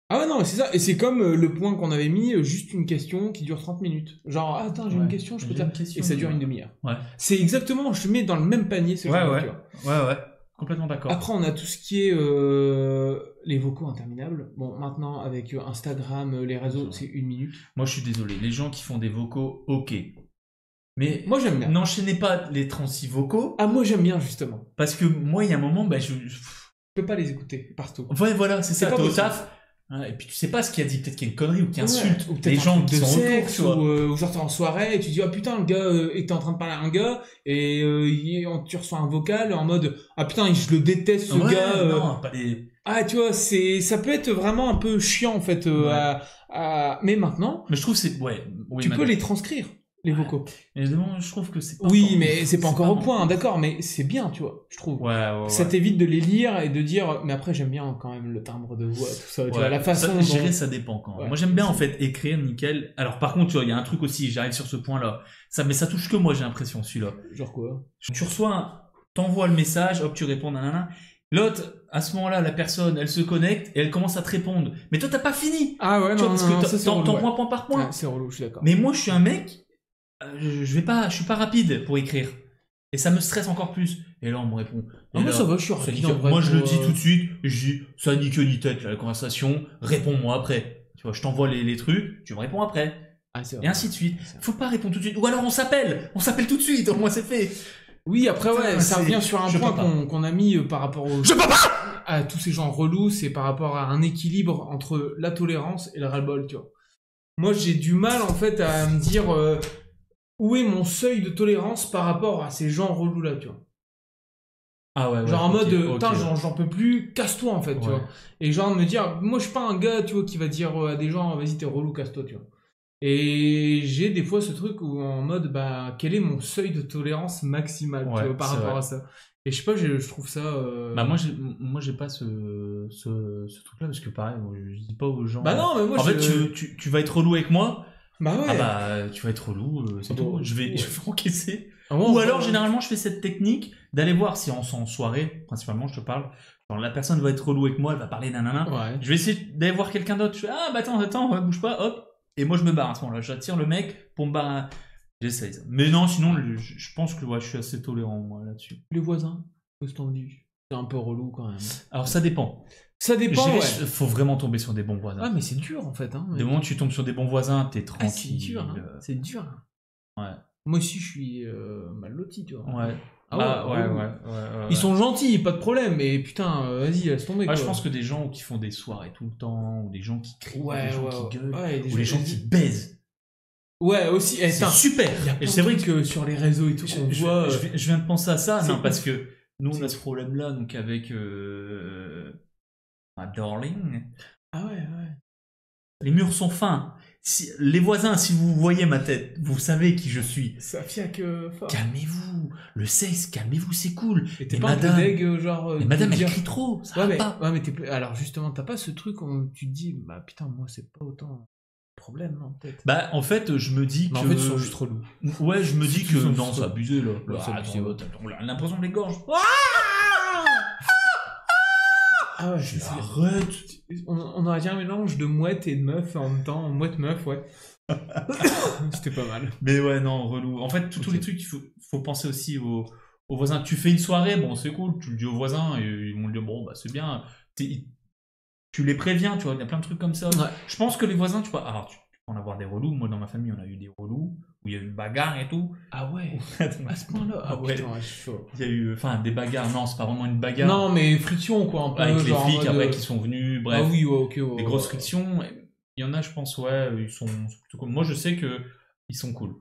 Ah ouais, non, mais c'est ça. Et c'est comme le point qu'on avait mis, juste une question qui dure 30 minutes. Genre, ah, attends, j'ai Ouais. une question, je peux J'ai te une la... question, Et ça dure ouais. une demi-heure. Ouais. C'est exactement, je mets dans le même panier ce genre de, tu vois. Ouais, complètement d'accord. Après, on a tout ce qui est les vocaux interminables. Bon, maintenant, avec Instagram, les réseaux, c'est 1 minute. Moi, je suis désolé, les gens qui font des vocaux, ok. Mais Moi, j'aime bien. n'enchaînez pas les 36 vocaux, Ah, moi, j'aime bien, justement. parce que moi, il y a un moment, bah, Je peux pas les écouter partout. Ouais, voilà, c'est ça, pas t'es au possible. taf, hein, et puis tu sais pas ce qu'il a dit, peut-être qu'il y a une connerie ou qu'il Ouais, insulte ou peut-être les un gens truc qui de sont autour, sexe, tu vois. ou genre t'es en soirée et tu dis ah putain le gars était en train de parler à un gars et tu reçois un vocal en mode ah putain je le déteste ce Ouais, gars non, pas les... ah tu vois ça peut être vraiment un peu chiant en fait Ouais. mais maintenant Mais je trouve que c'est... Ouais, oui, tu peux madame. les transcrire les vocaux. Évidemment, je trouve que c'est pas Oui encore- mais c'est pas encore au non point plus. d'accord mais c'est bien tu vois je trouve. Ouais, ouais, Ça ouais. t'évite de les lire et de dire mais après j'aime bien quand même le timbre de voix tout ça tu Ouais. vois la façon ça, dont... gérer, ça dépend quand même. Ouais. Moi, j'aime bien, en fait, écrire, nickel. Alors, par contre, tu vois, il y a un truc aussi, j'arrive sur ce point-là. Ça, mais ça touche que moi, j'ai l'impression, celui-là. genre quoi. Tu reçois, t'envoies le message, hop, tu réponds, nanana. L'autre, à ce moment-là, la personne, elle se connecte et elle commence à te répondre. Mais toi, t'as pas fini. Ah ouais Tu vois, non parce non, que ça, c'est t'en relou, ouais. point, point par point. Ouais, c'est relou je suis d'accord. Mais moi, je suis un mec, je suis pas rapide pour écrire. Et ça me stresse encore plus. Et là, on me répond. Ah, Et moi, là, ça va, je suis ça rapide, nique- en vrai, moi, je le pour, dis tout de suite. Je dis, ça nique ni tête, là, la conversation. Réponds-moi après. Tu vois, je t'envoie les trucs, tu me réponds après. Ah, c'est Et vrai. ainsi de suite. C'est vrai. Faut pas répondre tout de suite. Ou alors, on s'appelle tout de suite. Au moins, c'est fait. Oui, après, ouais, Putain, ça c'est- revient sur un je point peux pas. qu'on a mis par rapport aux... Je peux pas! à tous ces gens relous, c'est par rapport à un équilibre entre la tolérance et le ras-le-bol, tu vois. Moi, j'ai du mal, en fait, à me dire où est mon seuil de tolérance par rapport à ces gens relous-là, tu vois. Ah ouais, Genre en ok, mode, ok. putain, j'en peux plus, casse-toi, en fait, tu Ouais. vois. Et genre de me dire, moi, je suis pas un gars, tu vois, qui va dire à des gens, vas-y, t'es relou, casse-toi, tu vois. Et j'ai des fois ce truc où en mode, bah, quel est mon seuil de tolérance maximale, Ouais, tu vois, par c'est rapport vrai. à ça. Et je sais pas, je trouve ça... Bah, moi, j'ai pas ce truc-là, parce que pareil, moi, je dis pas aux gens. Bah non, mais moi, En je... fait, tu vas être relou avec moi. Bah ouais. Ah bah, tu vas être relou, c'est Ah tout. bah, Je vais ouais. encaisser. Ah ouais, Ou ouais, alors, ouais. généralement, je fais cette technique d'aller voir si en soirée, principalement, je te parle. Genre, la personne va être relou avec moi, elle va parler nanana. Ouais. Je vais essayer d'aller voir quelqu'un d'autre. Je fais, ah, bah attends, ouais, bouge pas, hop. Et moi, je me barre à ce moment-là. J'attire le mec pour me barrer. J'essaye ça. Mais non, sinon, je pense que ouais, je suis assez tolérant, moi, là-dessus. Les voisins, qu'est-ce que t'en dis? C'est un peu relou quand même. Alors, ça dépend. Ça dépend, J'irai- ouais. Faut vraiment tomber sur des bons voisins. Ah, mais c'est dur en fait. Hein. Des moments où tu tombes sur des bons voisins, t'es Ah, c'est tranquille. dur. Hein. C'est dur. Ouais. Moi aussi, je suis mal loti, tu vois. Ouais. Ah ouais, ouais. Ils sont gentils, pas de problème, mais putain, vas-y, laisse tomber. Ouais, quoi. je pense que des gens qui font des soirées tout le temps, ou des gens qui crient, Ouais, des gens ouais, qui gueulent, ouais, ou des gens qui baisent. Ouais, aussi. Eh, C'est putain, super. il y a Et plein c'est de vrai trucs que sur les réseaux et tout qu'on voit. je viens de penser à ça, c'est non, parce ouf. que nous on a C'est ce problème-là, donc avec ma darling, Ah ouais, ouais. les murs sont fins. Les voisins, si vous voyez ma tête, vous savez qui je suis. Ça fiaque fort. Calmez-vous, le sexe, calmez-vous, c'est cool. Et t'es Mais pas un peu madame- deg, genre. Mais de madame, elle dire- crie trop, ça Ouais, va mais, pas. ouais, mais alors justement, t'as pas ce truc où tu te dis, bah putain, moi c'est pas autant problème, non, peut-être. Bah, en fait, je me dis Mais que. en fait, ils sont juste relous. Ouais, je me dis que Ils sont non, juste c'est relous. abusé là. Ouais, c'est abusé, ouais. On a l'impression de les gorges. Ah ouais, Je c'est- arrête. on aurait dit un mélange de mouette et de meuf en même temps, mouette-meuf, ouais. C'était pas mal. Mais ouais, non, relou. En fait, tous Ok. les trucs, il faut penser aussi aux voisins. Tu fais une soirée, bon, c'est cool, tu le dis aux voisins, et ils vont le dire, bon, bah, c'est bien. tu les préviens, tu vois, il y a plein de trucs comme ça. Ouais. Je pense que les voisins, tu vois, alors tu peux en avoir des relous. Moi, dans ma famille, on a eu des relous où il y a eu une bagarre et tout. Ah ouais. À ce point-là. Ah ouais. Putain, je suis chaud. Il y a eu, enfin, des bagarres. Non, c'est pas vraiment une bagarre. Non, mais friction, quoi, un peu. Avec les genre en flics mode, après qui sont venus, bref. Ah oui, ouais, ok. Ouais, Des grosses frictions. Il y en a, je pense, ouais, ils sont plutôt cool. Moi, je sais que ils sont cool.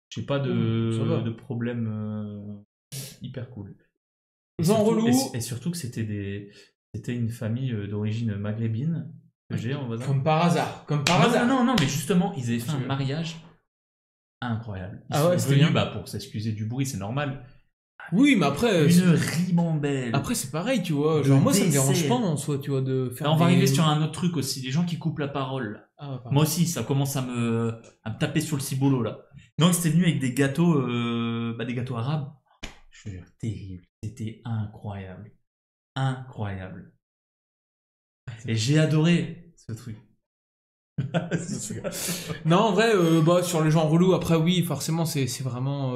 J'ai pas Ça va. de problème hyper cool. Jean Surtout- relou. Et surtout que c'était une famille d'origine maghrébine que j'ai en voisin. Comme par hasard. Comme par hasard. Non, mais justement, ils avaient fait Je un veux. mariage incroyable. Ils Ah ouais, sont c'était venus bien. pour s'excuser du bruit, c'est normal. Oui, mais après. Une ribambelle. Après, c'est pareil, tu vois. Genre, moi, ça me dérange dessert. pas en soi, tu vois, de faire. Là, on va des- arriver sur un autre truc aussi, les gens qui coupent la parole. Ah, ouais, pardon. Moi aussi, ça commence à me taper sur le ciboulot là. Donc c'était venu avec des gâteaux arabes. Je veux dire, terrible. C'était incroyable. Incroyable. Et j'ai adoré ce truc. Non, en vrai, bah, sur les gens relous, après, oui, forcément, c'est vraiment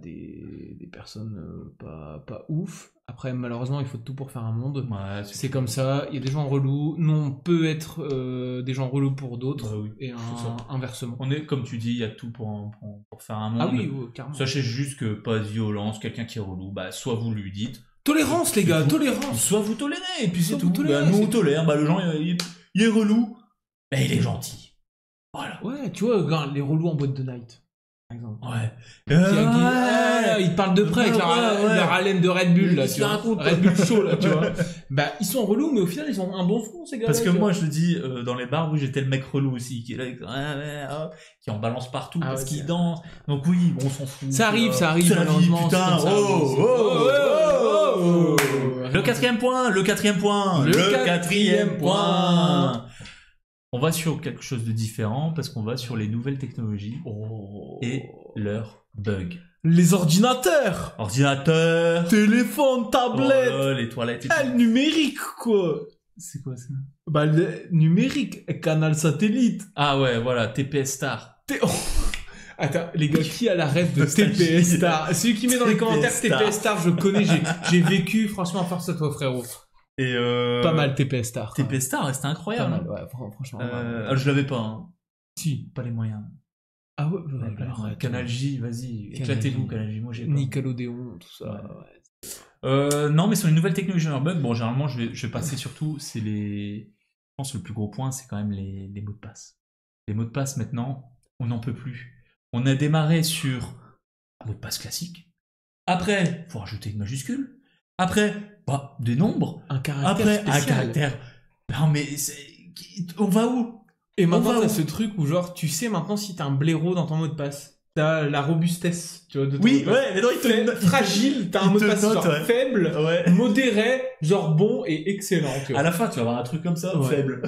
des personnes pas ouf. Après, malheureusement, il faut tout pour faire un monde. Ouais, C'est comme ça, il y a des gens relous. Nous, on peut être des gens relous pour d'autres, Bah oui, et c'est ça. inversement. On est, comme tu dis, il y a tout pour faire un monde. Ah oui, ouais, carrément. Sachez juste que pas de violence, quelqu'un qui est relou, bah soit vous lui dites, Tolérance, les gars, Vous- tolérance. soit vous tolérez, et puis Soit c'est vous tout. tolérez, Bah, nous c'est on tolère, bah le genre il est relou, bah il est gentil. Voilà. Ouais, tu vois, regarde, les relous en boîte de night, par exemple. Ouais. Ils te parlent de près avec leur haleine de Red Bull, là, Qu'est-ce tu vois. qu'ils racontent Red Bull chaud, là, tu vois. Bah, ils sont relous, mais au final, ils ont un bon fond, ces gars-là. Parce que tu moi, vois. je le dis, dans les bars, oui, j'étais le mec relou aussi, qui est là, qui en balance partout, Ah parce ouais, qu'il c'est- danse. Donc oui, bon, on s'en fout. Ça arrive, C'est la vie, malheureusement. putain. c'est comme ça, Oh, c'est- oh, oh, oh. Le Le quatrième point. Le quatrième point. On va sur quelque chose de différent, parce qu'on va sur les nouvelles technologies et leurs bugs. Les ordinateurs, Ordinateur, téléphone, tablette, les toilettes et tout. le numérique, quoi. C'est quoi ça? Bah, le numérique, canal satellite. Ah ouais, voilà, TPS Star. Attends, les gars, qui a la rêve de Nostalgie. TPS Star? Celui qui met dans les commentaires Star. TPS Star, je connais, j'ai vécu, franchement, force à toi, frérot. Et Pas mal TPS Star. TPS Star, c'était Pas incroyable. mal, ouais, franchement. Ah, je l'avais pas, hein. Si. Pas les moyens. Ah ouais, Alors, Canal J, vas-y, Canal éclatez-vous, J. Canal J, moi j'ai pas. Nickelodeon, tout ça. Ouais. Ouais. Non, mais sur les nouvelles technologies en bug, bon, généralement, je vais passer surtout, c'est les. Je pense que le plus gros point, c'est quand même les mots de passe. Les mots de passe, maintenant, on n'en peut plus. On a démarré sur un mot de passe classique. Après, faut rajouter une majuscule. Après, bah, des nombres. Un caractère Après, spécial. un caractère. Non, mais on va où? Et maintenant, On va t'as où ce truc où, genre, tu sais maintenant si t'as un blaireau dans ton mot de passe. T'as la robustesse, tu vois, de ton Oui, mot de passe. ouais, mais non, il te Fragile, t'as un il mot de te passe note, genre ouais. faible, Ouais. modéré, genre bon et excellent, tu vois. À la fin, tu vas avoir un truc comme ça, Ouais. faible.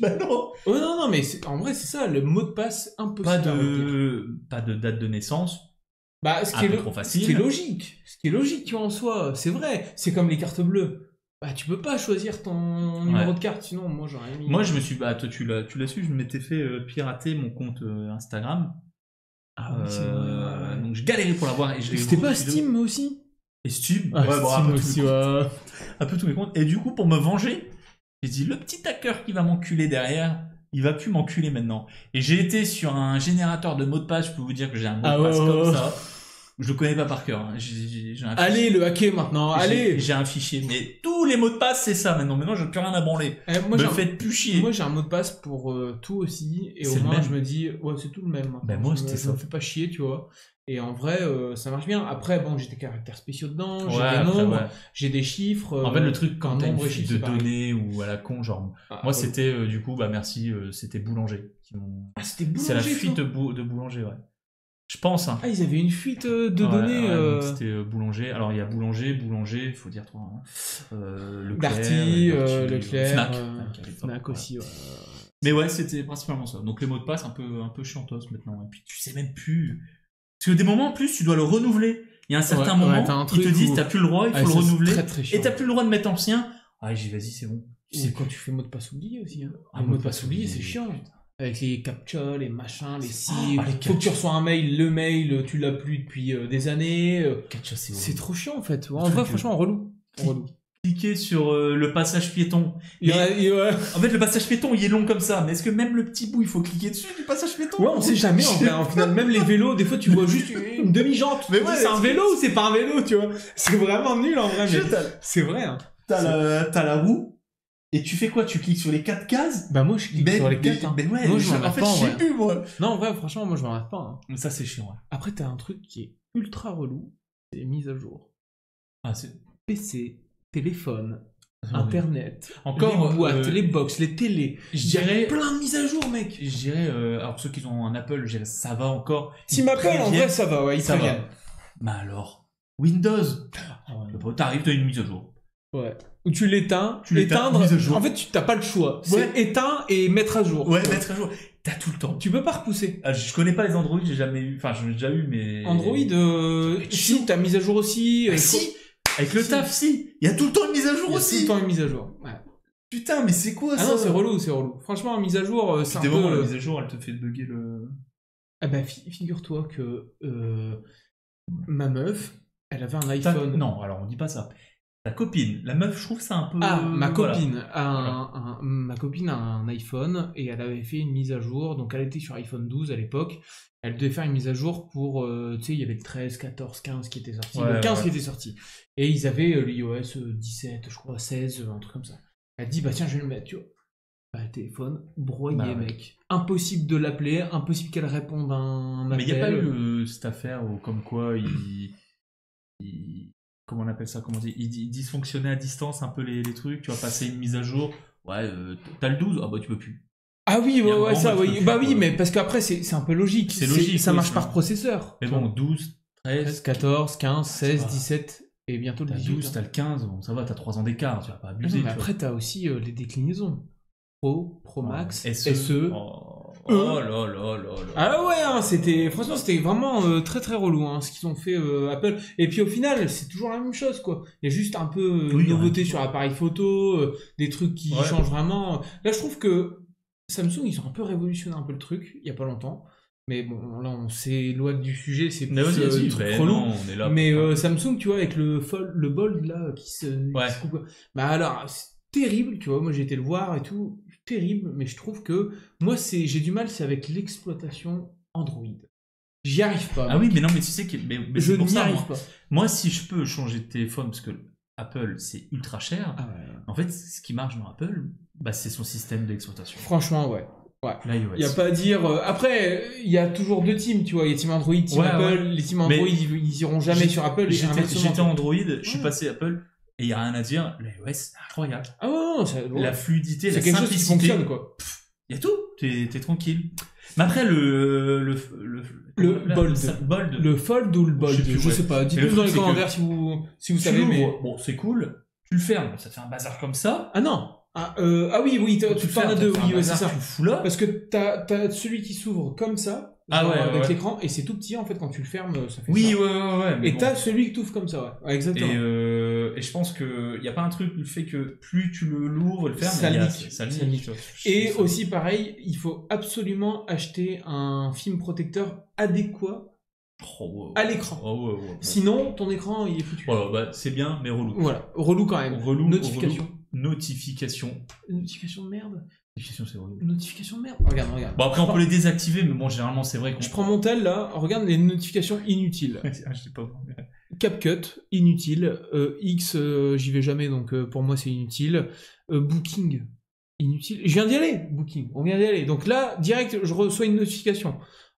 Bah non. Oh non, mais en vrai, c'est ça, le mot de passe impossible Pas à retenir. pas de date de naissance. Bah, un peu trop facile. Ce qui est logique. Ce qui est logique, tu vois, en soi. C'est vrai. C'est comme les cartes bleues. Bah, tu peux pas choisir ton numéro de carte, sinon, moi, j'aurais mis. Moi, je me suis, bah, toi, tu l'as su, je m'étais fait pirater mon compte Instagram. Ah oui, c'est vrai. Donc, je galérais pour l'avoir et je l'ai C'était pas refusé. Steam, moi aussi? Et Steam. Ah, Ouais, bon, Steam un peu aussi, tous mes ouais. comptes. Un peu tous mes comptes. Et du coup, pour me venger, j'ai dit, le petit hacker qui va m'enculer derrière, il va plus m'enculer maintenant. Et j'ai été sur un générateur de mots de passe, je peux vous dire que j'ai un mot de Ah ouais, passe ouais, comme ouais. ça. Je le connais pas par cœur. Hein. J'ai un Allez, le hacker maintenant, allez! J'ai un fichier, mais tous les mots de passe, c'est ça maintenant. Maintenant, j'ai plus rien à branler. Moi, Me faites plus chier. Moi, j'ai un mot de passe pour tout aussi, et C'est au le moins, même. je me dis, ouais, c'est tout le même. Ben, moi, c'était ça. ça. me fait pas chier, tu vois. Et en vrai, ça marche bien. Après, bon, j'ai des caractères spéciaux dedans, j'ai Ouais, des après, nombres, ouais. j'ai des chiffres. En fait, le truc, quand un t'as une nombre et fuite chiffre, de c'est pareil. données ou à la con, genre. Ah, Moi, ouais. c'était, du coup, bah, merci, c'était Boulanger. Ah, c'était Boulanger. C'est la toi. fuite de Boulanger, ouais. Je pense, hein. Ah, ils avaient une fuite de Ouais, données. ouais, donc c'était Boulanger. Alors, il y a Boulanger, faut dire toi. Hein. Leclerc, Darty, Darty, Leclerc, Fnac. Fnac Ouais. aussi, ouais. Mais ouais, c'était principalement ça. Donc les mots de passe un peu chiantos maintenant. Et puis tu sais même plus. Parce que des moments en plus, tu dois le renouveler. Il y a un certain Ouais, moment, t'as un ils te truc disent où- t'as plus le droit, il faut Ah, le ça, c'est renouveler. Très, très chiant. Et t'as plus le droit de mettre ancien. Ah, j'ai dit vas-y, c'est bon. Tu C'est sais quand tu fais mot de passe oublié aussi. Hein. Ah, Les mots de passe oublié, c'est chiant. Avec les captcha, les machins, les si. Ah, les Faut que tu captcha. reçois un mail, le mail, tu l'as plus depuis des années. Catch, C'est trop chiant en fait. En truc, vrai, franchement, relou. clic. Relou. cliquer sur le passage piéton. Ouais. En fait, le passage piéton, il est long comme ça. Mais est-ce que même le petit bout, il faut cliquer dessus du passage piéton? Ouais, on sait jamais en vrai. En final, même les vélos, des fois, tu vois juste une demi-jante. Mais Tu ouais, dis, c'est un vélo ou c'est pas un vélo, tu vois? C'est vraiment nul en vrai, mais c'est vrai. Hein. T'as la roue. Et tu fais quoi? Tu cliques sur les 4 cases? Bah moi, je clique sur les 4. Hein. Mais ouais, moi, je m'en en rate fait, pas, en je sais vrai. plus, moi. Non, en vrai, franchement, moi, je m'en rate pas. Hein. Ça, c'est chiant, ouais. Après, t'as un truc qui est ultra relou. C'est les mises à jour. Ah, c'est... PC, téléphone, Ah, Internet, encore les boîtes, les box, les télés. je dirais... plein de mises à jour, mec. Je dirais, alors ceux qui ont un Apple, je dirais, ça va encore. Team Apple, en vrai, ça va, ouais, ils ça va. préviennent. Mais alors, Windows, Ah ouais. t'arrives, t'as une mise à jour. Ouais. Ou tu l'éteins, l'éteins, éteindre. mise à jour. En fait, tu t'as pas le choix. C'est Ouais. éteint et mettre à jour. Ouais, mettre à jour. T'as tout le temps. Tu peux pas repousser. Ah, je connais pas les Android, j'ai jamais eu. Enfin, j'en ai déjà eu, mais. Android, si, t'as mise à jour aussi. Ah, si. Avec le Si. taf, si. Il y a tout le temps une mise à jour Il y a aussi. tout le temps une mise à jour. Ouais. Putain, mais c'est quoi Ah ça? non, c'est relou, c'est relou. Franchement, mise à jour, c'est un Des peu... moments, la mise à jour, elle te fait bugger le. Ah bah, figure-toi que ma meuf, elle avait un iPhone. Non, alors on dit pas ça. Ta copine, la meuf, je trouve ça un peu. Ah, ma voilà. copine ma copine a un iPhone et elle avait fait une mise à jour. Donc elle était sur iPhone 12 à l'époque. Elle devait faire une mise à jour pour, tu sais, il y avait le 13, 14, 15 qui était sorti, Ouais, le 15 ouais. qui était sorti. Et ils avaient l'iOS 17, je crois, 16, un truc comme ça. Elle dit, bah tiens, je vais le mettre, tu vois. Bah, le téléphone, broyé, Bah, ouais. mec. Impossible de l'appeler, impossible qu'elle réponde à un appel. Mais il n'y a pas eu cette affaire où, comme quoi, comment on appelle ça, comment on dit, il dysfonctionnait à distance un peu les trucs, tu vas passer une mise à jour, ouais, t'as le 12, ah bah tu peux plus. Ah oui, Il y a un ouais, moment ça, où tu oui. peux Bah faire, oui, mais parce qu'après, c'est un peu logique. C'est logique, Ça oui, marche c'est- par processeur. Mais bon, 12, 13, 14, 15, 16, va. 17 et bientôt le t'as 18. 12, t'as le 15, bon ça va, t'as 3 ans d'écart, tu vas pas Ah abuser. non, mais tu vois. après, t'as aussi les déclinaisons. Pro Max, SE. SE. Oh là là là là. Ah ouais, hein, franchement, c'était vraiment très très relou, hein, ce qu'ils ont fait Apple. Et puis au final, c'est toujours la même chose, quoi. Il y a juste un peu Oui, nouveauté rien. sur l'appareil photo, des trucs qui Ouais. changent vraiment. Là, je trouve que Samsung, ils ont un peu révolutionné un peu le truc, il y a pas longtemps. Mais bon, là, on s'éloigne du sujet, c'est plus Mais vas-y, vas-y, des trucs ben relous. non, on est là. Mais pour- Samsung, tu vois, avec le bold là qui se Ouais. coupe. Bah alors, c'est terrible, tu vois. Moi, j'ai été le voir et tout, terrible. Mais je trouve que moi, j'ai du mal, c'est avec l'exploitation Android. J'y arrive pas. Ah oui, mais non, mais tu sais que. Mais je c'est pour n'y ça, arrive moi, pas. moi, si je peux changer de téléphone, parce que Apple, c'est ultra cher, Ah ouais. en fait, ce qui marche dans Apple, bah, c'est son système d'exploitation. Franchement, ouais. L'iOS. Il y a pas à dire. Après, il y a toujours deux teams, tu vois. Il y a Team Android, Team Ouais, Apple. ouais. Les Team Android, Mais ils iront jamais sur Apple. Et J'étais inversement. Android, je suis Ouais. passé Apple, et il n'y a rien à dire. L'iOS, c'est incroyable. Ah ouais, non, ça, ouais. La fluidité, c'est la quelque chose qui simplicité. fonctionne, quoi. Il y a tout. T'es tranquille. Mais après, le bold. Le Fold ou le Bold, Je sais plus, je ouais. sais pas. Mais Dites-nous le dans truc, les c'est que commentaires si vous Tu savez. l'ouvres, Mais bon, c'est cool. Tu le fermes, ça te fait un bazar comme ça. ah non. Ah oui, Quand tu le t'en as fermes, deux, ça te fait un oui, ouais, c'est bazar, ça. Tu le fous là. Parce que t'as celui qui s'ouvre comme ça, Ah genre ouais, avec ouais. l'écran, et c'est tout petit en fait quand tu le fermes, ça fait Oui, ça. ouais. mais Et bon. t'as celui qui t'ouvre comme ça, ouais. Ouais, exactement. Et je pense que y a pas un truc le fait que plus tu l'ouvres et le fermes, Ça il y a- nique. ça Ça nique. nique. tu vois. Et Ça- aussi pareil, il faut absolument acheter un film protecteur adéquat Oh, ouais. à l'écran. Oh, ouais. Sinon, ton écran il est foutu. Voilà, bah, c'est bien, mais relou. Voilà, relou quand même. Relou. Notification. Notification. Notification de merde. Notification, c'est relou. Notification de merde. Regarde. Bon, après, on peut les désactiver, mais bon, généralement, c'est vrai qu'on. Je prends mon tel là, regarde les notifications inutiles. Ah, je sais pas. CapCut, inutile. X, j'y vais jamais, donc pour moi c'est inutile. Booking, inutile. Je viens d'y aller, Booking, on vient d'y aller. Donc là, direct, je reçois une notification.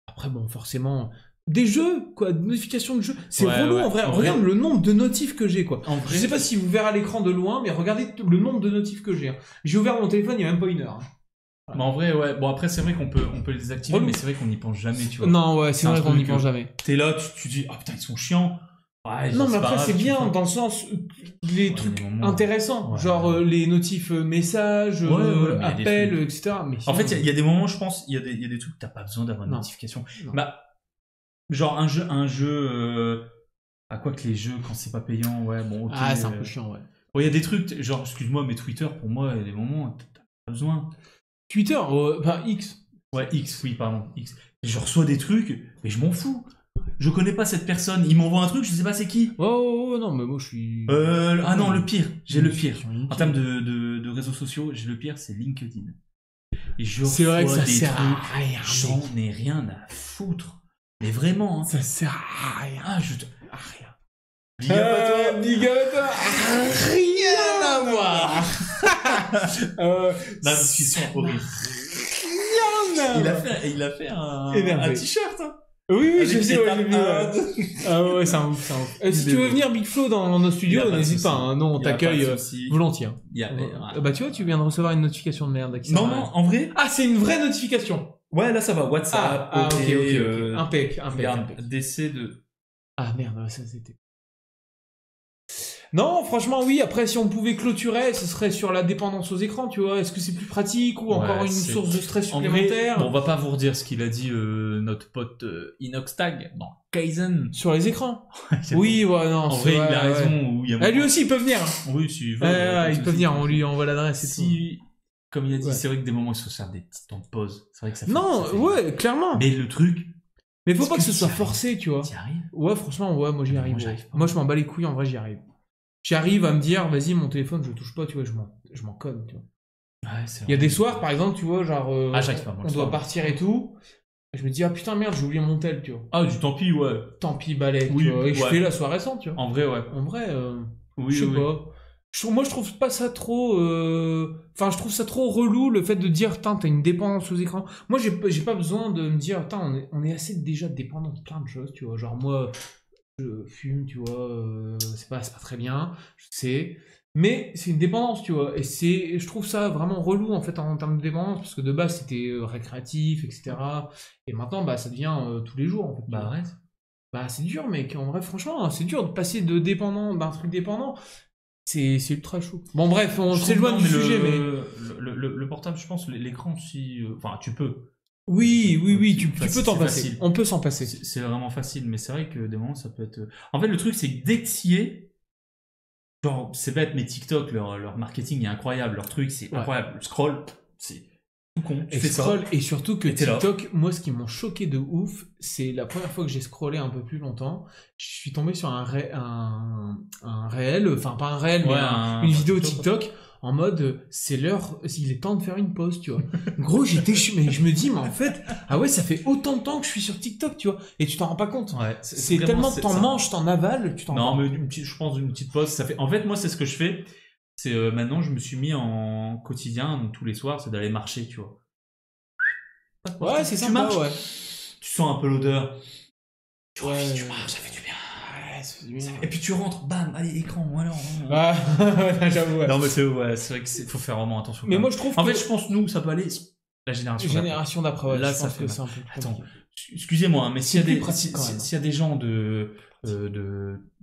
Après, bon, forcément, des jeux, quoi, notifications de jeux. C'est Ouais, relou ouais. en vrai. En Regarde vrai- le nombre de notifs que j'ai, quoi. En vrai, Je sais pas si vous verrez à l'écran de loin, mais regardez le nombre de notifs que j'ai. Hein. J'ai ouvert mon téléphone il y a même pas une heure. Hein. Mais en vrai, ouais. Bon, après, c'est vrai qu'on peut les désactiver, Relou. mais c'est vrai qu'on n'y pense jamais, tu vois. Non, ouais, c'est C'est un vrai qu'on n'y truc, pense jamais. T'es là, tu dis, ah putain, ils sont chiants. Ouais, Non, mais pas après, grave, c'est tu bien fais- dans le sens les Ouais, trucs des moments- intéressants, Ouais. genre les notifs messages, Ouais, mais il y a des appels, trucs. etc. Mais En sinon, fait, il y a des moments, je pense, il y a des trucs que t'as pas besoin d'avoir une Non. notification. Non. Bah, genre un jeu. À quoi que les jeux, quand c'est pas payant, ouais, bon, ok. ah, c'est un peu chiant, ouais. Bon, il y a des trucs, genre, excuse-moi, mais Twitter, pour moi, il y a des moments, t'as pas besoin. Twitter, enfin X. Ouais, X, oui, pardon, X. Je reçois des trucs, mais je m'en fous. Je connais pas cette personne. Il m'envoie un truc, je sais pas c'est qui. Oh, non, mais moi je suis. Ah non, le pire. J'ai le pire. Sur LinkedIn. En termes de réseaux sociaux, j'ai le pire, c'est LinkedIn. Et je C'est vrai que reçois ça des sert trucs, à rien. j'en mec. ai rien à foutre. Mais vraiment, hein. Ça sert à rien. Ah, je te... À rien. Big up à toi. Big up à toi. Rien à voir. La discussion horrible. Rien à voir. Il a fait un Énervé. t-shirt, hein. Oui, Avec je sais, des ouais, j'ai vu. tapades. Ah ouais, c'est un ouf, c'est un ouf. Si tu veux venir Big Flo dans nos Y studios, a pas de n'hésite souci. pas, hein. Non, on Y a t'accueille pas de souci. volontiers. Hein. Bah tu vois, tu viens de recevoir une notification de merde. Qui Non, sert à non, rien. en vrai. Ah, c'est une vraie notification. Ouais, là ça va. WhatsApp, Ah, ok. euh, Impec. regarde, décès de. Ah merde, ouais, ça c'était. Non, franchement, oui. Après, si on pouvait clôturer, ce serait sur la dépendance aux écrans, tu vois. Est-ce que c'est plus pratique ou Ouais, encore une c'est- source de stress En vrai, supplémentaire bon, on va pas vous redire ce qu'il a dit notre pote Inoxtag dans Kaizen. sur les écrans? Oui, ouais, non. En c'est vrai, il a ouais. raison. Où il y a Ah, lui aussi, il peut venir. Hein. Oui, s'il veut. Il peut venir. On lui envoie l'adresse et tout. Si, comme il a dit, Ouais. c'est vrai que des moments il faut se faire des petits temps de pause. C'est vrai que ça fait. Non, ça fait- ouais, clairement. Mais le truc, Mais faut est-ce pas que ce que soit t'y forcé, tu vois. t'y arrives. Ouais, franchement, ouais, moi j'y Moi, arrive. j'y ouais. arrive pas. Moi, je m'en bats les couilles, en vrai, j'y arrive. J'y arrive à me dire, vas-y, mon téléphone, je le touche pas, tu vois, je m'en conne, tu vois. Ouais, c'est Il y a vrai. des soirs, par exemple, tu vois, genre, Ah, j'arrive pas, moi, on le doit soir. partir et tout. Et je me dis, ah putain, merde, j'ai oublié mon tel, tu vois. Ah, du tant pis, ouais. Tant pis, balai, Oui, tu vois. Et je ouais. fais la soirée sans, tu vois. En vrai, ouais. En vrai, Oui, je sais oui. pas. Moi, je trouve pas ça trop. Enfin, je trouve ça trop relou le fait de dire, putain, t'as une dépendance aux écrans. Moi, j'ai pas besoin de me dire, putain, on est assez déjà dépendant de plein de choses, tu vois. Genre, moi, je fume, tu vois, c'est pas très bien, je sais. Mais c'est une dépendance, tu vois. Et je trouve ça vraiment relou, en fait, en termes de dépendance, parce que de base, c'était récréatif, etc. Et maintenant, bah, ça devient tous les jours, en fait. tu Bah, vois. arrête. Bah, c'est dur, mec. En vrai, franchement, c'est dur de passer de dépendant, d'un truc dépendant. C'est ultra chaud. Bon, bref, on Je s'éloigne trouve, du non, sujet, mais. Le portable, je pense, l'écran, si. Enfin, tu peux. Oui, tu Facile, peux t'en c'est passer. facile. On peut s'en passer. C'est vraiment facile, mais c'est vrai que des moments, ça peut être. En fait, le truc, c'est que dès que t'y es, genre, c'est bête, mais TikTok, leur marketing est incroyable. Leur truc, c'est Ouais. incroyable. Le scroll, c'est tout con. Tu Et fais ça. scroll, et surtout que Et t'es là. TikTok, moi, ce qui m'a choqué de ouf, c'est la première fois que j'ai scrollé un peu plus longtemps, je suis tombé sur un réel, enfin pas un réel, mais Ouais, une vidéo TikTok. TikTok en mode c'est l'heure, il est temps de faire une pause, tu vois. Gros, mais je me dis, mais en fait, ah ouais, ça fait autant de temps que je suis sur TikTok, tu vois, et tu t'en rends pas compte. Ouais, C'est vraiment- tellement c'est t'en ça. manges, t'en avales, tu t'en Non, rends pas mais je pense une petite pause, ça fait. En fait, moi, c'est ce que je fais. C'est maintenant, je me suis mis en quotidien, donc tous les soirs, c'est d'aller marcher, tu vois. Ouais, c'est Tu sympa, marches, ouais. tu sens un peu l'odeur. Tu Ouais. tu marches, ça fait du bien. Ouais, ça fait du bien. Et puis tu rentres, bam, allez, écran, alors. Ah, j'avoue, ouais. Non, mais c'est vrai qu'il faut faire vraiment attention. Mais quand moi, même. je trouve En que fait, je pense, nous, ça peut aller. La génération d'après, ouais, Là, je ça pense fait que mal. c'est un peu plus Attends, compliqué. excusez-moi, hein, mais s'il y a plus des, pratique, quand même. s'il y a des gens de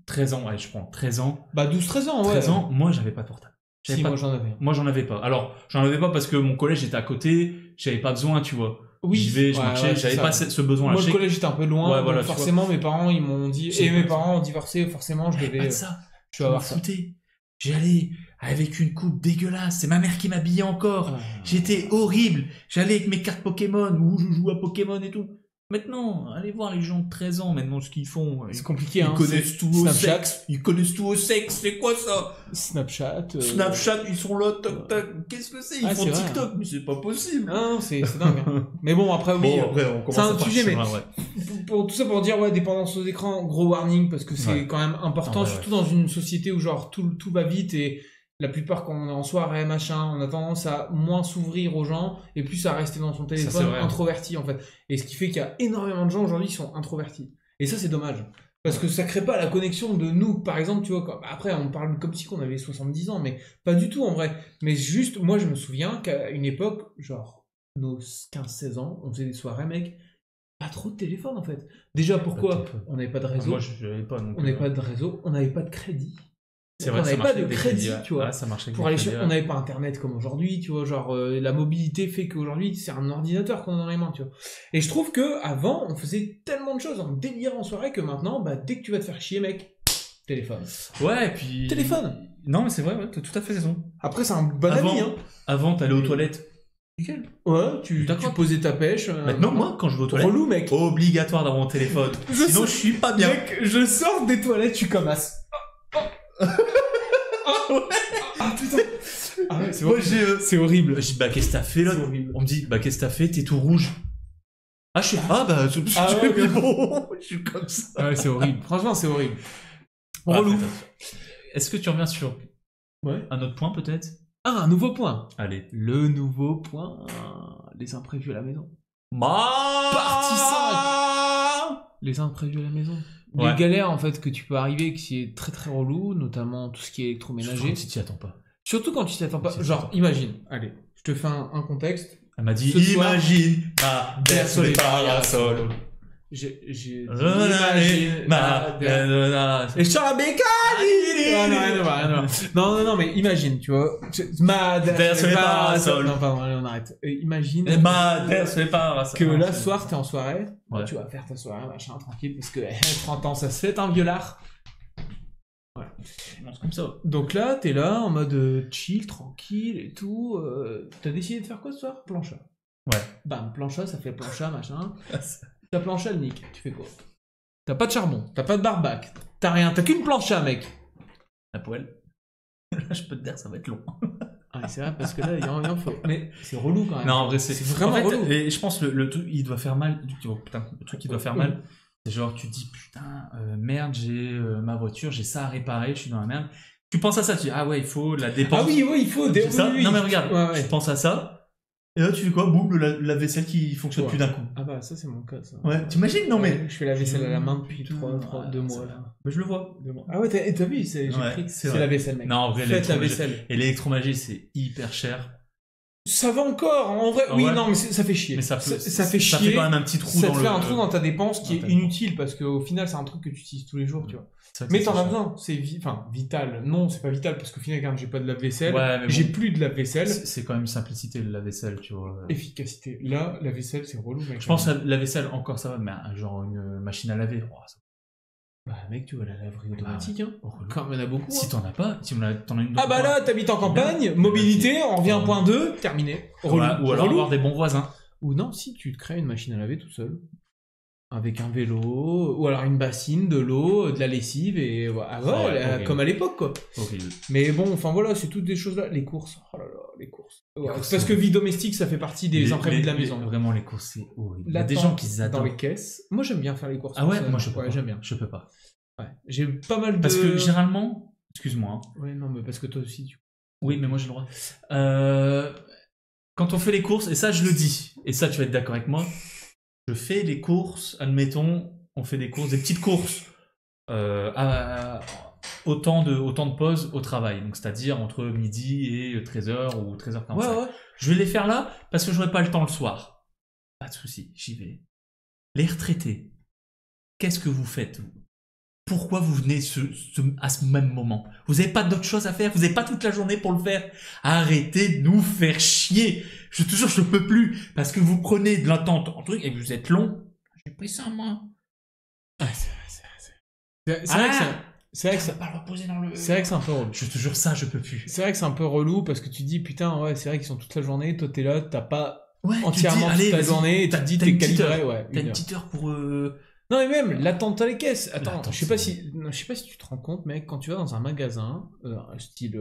13 ans, allez, je prends 13 ans, Bah, 12-13 ans, ouais. 13 ans, moi, j'avais pas de portable. Si, moi, j'en avais. Moi, j'en avais pas. Alors, j'en avais pas parce que mon collège était à côté, j'avais pas besoin, tu vois. Oui, J'y vais, je ouais, marchais, ouais, j'avais c'est pas ça. ce besoin-là. Moi, Je le sais collège était un peu loin, Ouais, voilà, donc tu forcément, mes parents, ils m'ont dit, J'ai et mes pas parents ont divorcé, forcément, je que pas devais, de ça. je vais avoir ça. foutais. J'allais avec une coupe dégueulasse. C'est ma mère qui m'habillait encore. Ah. J'étais horrible. J'allais avec mes cartes Pokémon où je joue à Pokémon et tout. Maintenant, allez voir les gens de 13 ans, maintenant, ce qu'ils font. C'est compliqué, Ils hein. connaissent c'est tout au Snapchat. sexe. Ils connaissent tout au sexe. C'est quoi ça? Snapchat. Snapchat, ils sont là, toc, toc. Qu'est-ce que c'est? Ils Ah, font c'est vrai, TikTok, mais c'est pas possible. Non, c'est dingue. Hein. Mais bon, après, oui. Bon, après, on commence c'est un à partir sujet, mais- là, ouais. Tout ça pour dire, ouais, dépendance aux écrans, gros warning, parce que c'est Ouais. quand même important, Ah, ouais, surtout dans une société où, genre, tout va vite et la plupart, quand on est en soirée, machin, on a tendance à moins s'ouvrir aux gens et plus à rester dans son c'est téléphone, vrai. introverti, en fait. Et ce qui fait qu'il y a énormément de gens aujourd'hui qui sont introvertis. Et ça, c'est dommage. Parce que ça crée pas la connexion de nous, par exemple, tu vois, après, on parle comme si qu'on avait 70 ans, mais pas du tout, en vrai. Mais juste, moi, je me souviens qu'à une époque, genre, nos 15-16 ans, on faisait des soirées, mec, pas trop de téléphone, en fait. Déjà, pourquoi? téléphone. On n'avait pas de réseau. Moi, je n'avais pas. Donc, On n'avait pas de réseau, on n'avait pas de crédit. C'est on vrai, ça n'avait pas marchait de avec des crédit, crédits, tu vois. ouais, ça marchait avec Pour des aller crédits, sur... ouais. On n'avait pas internet comme aujourd'hui, tu vois, genre la mobilité fait qu'aujourd'hui c'est un ordinateur qu'on a dans les mains, tu vois. Et je trouve que avant on faisait tellement de choses, on délirait en soirée que maintenant, bah dès que tu vas te faire chier, mec, téléphone. Ouais, et puis. Téléphone. Non, mais c'est vrai, ouais, t'as tout à fait raison. Après c'est un bon Avant- ami, hein. Avant, t'allais aux toilettes. Nickel. Ouais, tu D'accord. posais ta pêche. Maintenant, moi, quand je vais aux toilettes, relou, mec. obligatoire d'avoir mon téléphone. Sinon, je suis pas bien. Mec, je sors des toilettes, je suis comme as. Ah putain. Ah ouais, c'est Moi, horrible. C'est horrible. Je dis, bah, qu'est-ce que t'as fait là? C'est horrible. On me dit, bah, qu'est-ce que t'as fait? T'es tout rouge. Ah, je suis. Ah, bah, je ouais, bon, je suis comme ça. Ah ouais, c'est horrible. Franchement, c'est horrible. Ouais, Relou. Est-ce que tu reviens sur un autre point, peut-être? Ah, un nouveau point. Allez. Le nouveau point. Les imprévus à la maison. Partie 5. Les imprévus à la maison. Ouais. Les galères, en fait, que tu peux arriver, qui est très très relou, notamment tout ce qui est électroménager. Si tu t'y attends pas. Surtout quand tu t'y attends pas. Genre, imagine. Allez, je te fais un contexte. Elle m'a dit, Ce soir, imagine ma berce sous les parasols. J'ai Imagine ma et je sors la bécane. Non, mais imagine, tu vois. Ma Derrière les parasols. Non, pardon, allez, on arrête. Imagine Ma berce sous les parasols. que là, ce soir, t'es en soirée. Ouais. Tu vas faire ta soirée, machin, tranquille, parce que 30 ans, ça se fait, un violard. Voilà. C'est comme ça. Donc là, t'es là, en mode chill, tranquille et tout. T'as décidé de faire quoi ce soir? Plancha. Ouais. Bam, plancha, ça fait plancha, machin. Ta plancha, elle nique. Tu fais quoi? T'as pas de charbon, t'as pas de barbac, t'as rien, t'as qu'une plancha, mec. La poêle. Là, je peux te dire, ça va être long. Ah, c'est vrai, parce que là, il y en faut. Mais c'est relou quand même. Non, en vrai, c'est vraiment en fait, relou. Et je pense le truc, il doit faire mal. Putain, le truc qui doit faire mal, c'est genre, tu te dis, putain, merde, j'ai ma voiture, j'ai ça à réparer, je suis dans la merde. Tu penses à ça, tu dis, ah ouais, il faut la dépense. Ah oui, il faut C'est ça. oui. Non, mais regarde, Ouais. je pense à ça. Et là, tu fais quoi? Boum, la vaisselle qui fonctionne Ouais. plus d'un coup. Ah bah, ça, c'est mon cas, ça. Ouais, t'imagines? Non, mais. Ouais, je fais la vaisselle à la main depuis Putain, 2 mois, ça- là. Mais je le vois. 2 mois. Ah ouais, t'as vu, j'ai Ouais, pris. c'est C'est vrai. la vaisselle, mec. Non, en vrai, Faites la l'électroménager- vaisselle. Et l'électroménager, c'est hyper cher. Ça va encore, en vrai. Ah Oui, ouais. non, mais ça fait chier. Mais ça fait fait chier. quand même un petit trou Ça dans te le. fait un trou dans ta dépense qui est Totalement. inutile parce qu'au final, c'est un truc que tu utilises tous les jours, tu vois. C'est vrai que Mais c'est t'en as cher. besoin, c'est vital. Non, c'est pas vital parce qu'au final, regarde, j'ai pas de lave-vaisselle, Ouais, mais j'ai bon. plus de lave-vaisselle. C'est quand même une simplicité la vaisselle, tu vois. Efficacité. Là, la vaisselle, c'est relou, mec. Je pense à la vaisselle, encore ça va, mais genre une machine à laver. Bah, mec, tu vois la laverie automatique, hein. relou. Quand il y en a beaucoup. Si hein. t'en as pas, si t'en as une. Ah bah là, t'habites en campagne, mobilité, on revient à point 2, terminé. ou alors Relou. avoir des bons voisins. Ou non, si tu te crées une machine à laver tout seul. Avec un vélo, ou alors une bassine, de l'eau, de la lessive, et voilà, horrible. comme à l'époque, quoi. Horrible. Mais bon, enfin voilà, c'est toutes des choses là. Les courses, oh là là, les courses. Ouais, courses, parce que vie domestique, ça fait partie des imprévus de la maison. Vraiment, les courses, c'est horrible. Il y a L'attente des gens qui adorent. dans les caisses. Moi, j'aime bien faire les courses. Ah ouais, tout moi seul. je peux pas. Ouais, j'aime bien. Je peux pas. Ouais. J'ai pas mal de. Parce que généralement, excuse-moi. Hein. Ouais, non, mais parce que toi aussi, tu. Oui, mais moi j'ai le droit. Quand on fait les courses, et ça je le dis, et ça tu vas être d'accord avec moi, je fais les courses, admettons, on fait des courses, des petites courses, autant de pause au travail, donc c'est-à-dire entre midi et 13h ou 13h45. Ouais. Je vais les faire là parce que j'aurai pas le temps le soir. Pas de souci, j'y vais. Les retraités, qu'est-ce que vous faites vous? Pourquoi vous venez à ce même moment? Vous n'avez pas d'autre chose à faire? Vous n'avez pas toute la journée pour le faire? Arrêtez de nous faire chier! Je te jure, je ne peux plus. Parce que vous prenez de l'attente en truc et que vous êtes long. J'ai pris ça, moi. C'est vrai que c'est vrai que ça. Pas le reposer dans le. C'est vrai que c'est un peu relou. Je te jure, ça, je peux plus. C'est vrai que c'est un peu relou parce que tu te dis putain ouais c'est vrai qu'ils sont toute la journée, toi t'es là, t'as pas Ouais, tu te entièrement dis, allez, toute la vas-y, journée et tu te dis t'as t'es une petite calibré heure. ouais. T'as une heure. petite heure pour. Non mais même l'attente à les caisses. Attends, L'attente, je sais pas c'est- si tu te rends compte mec quand tu vas dans un magasin style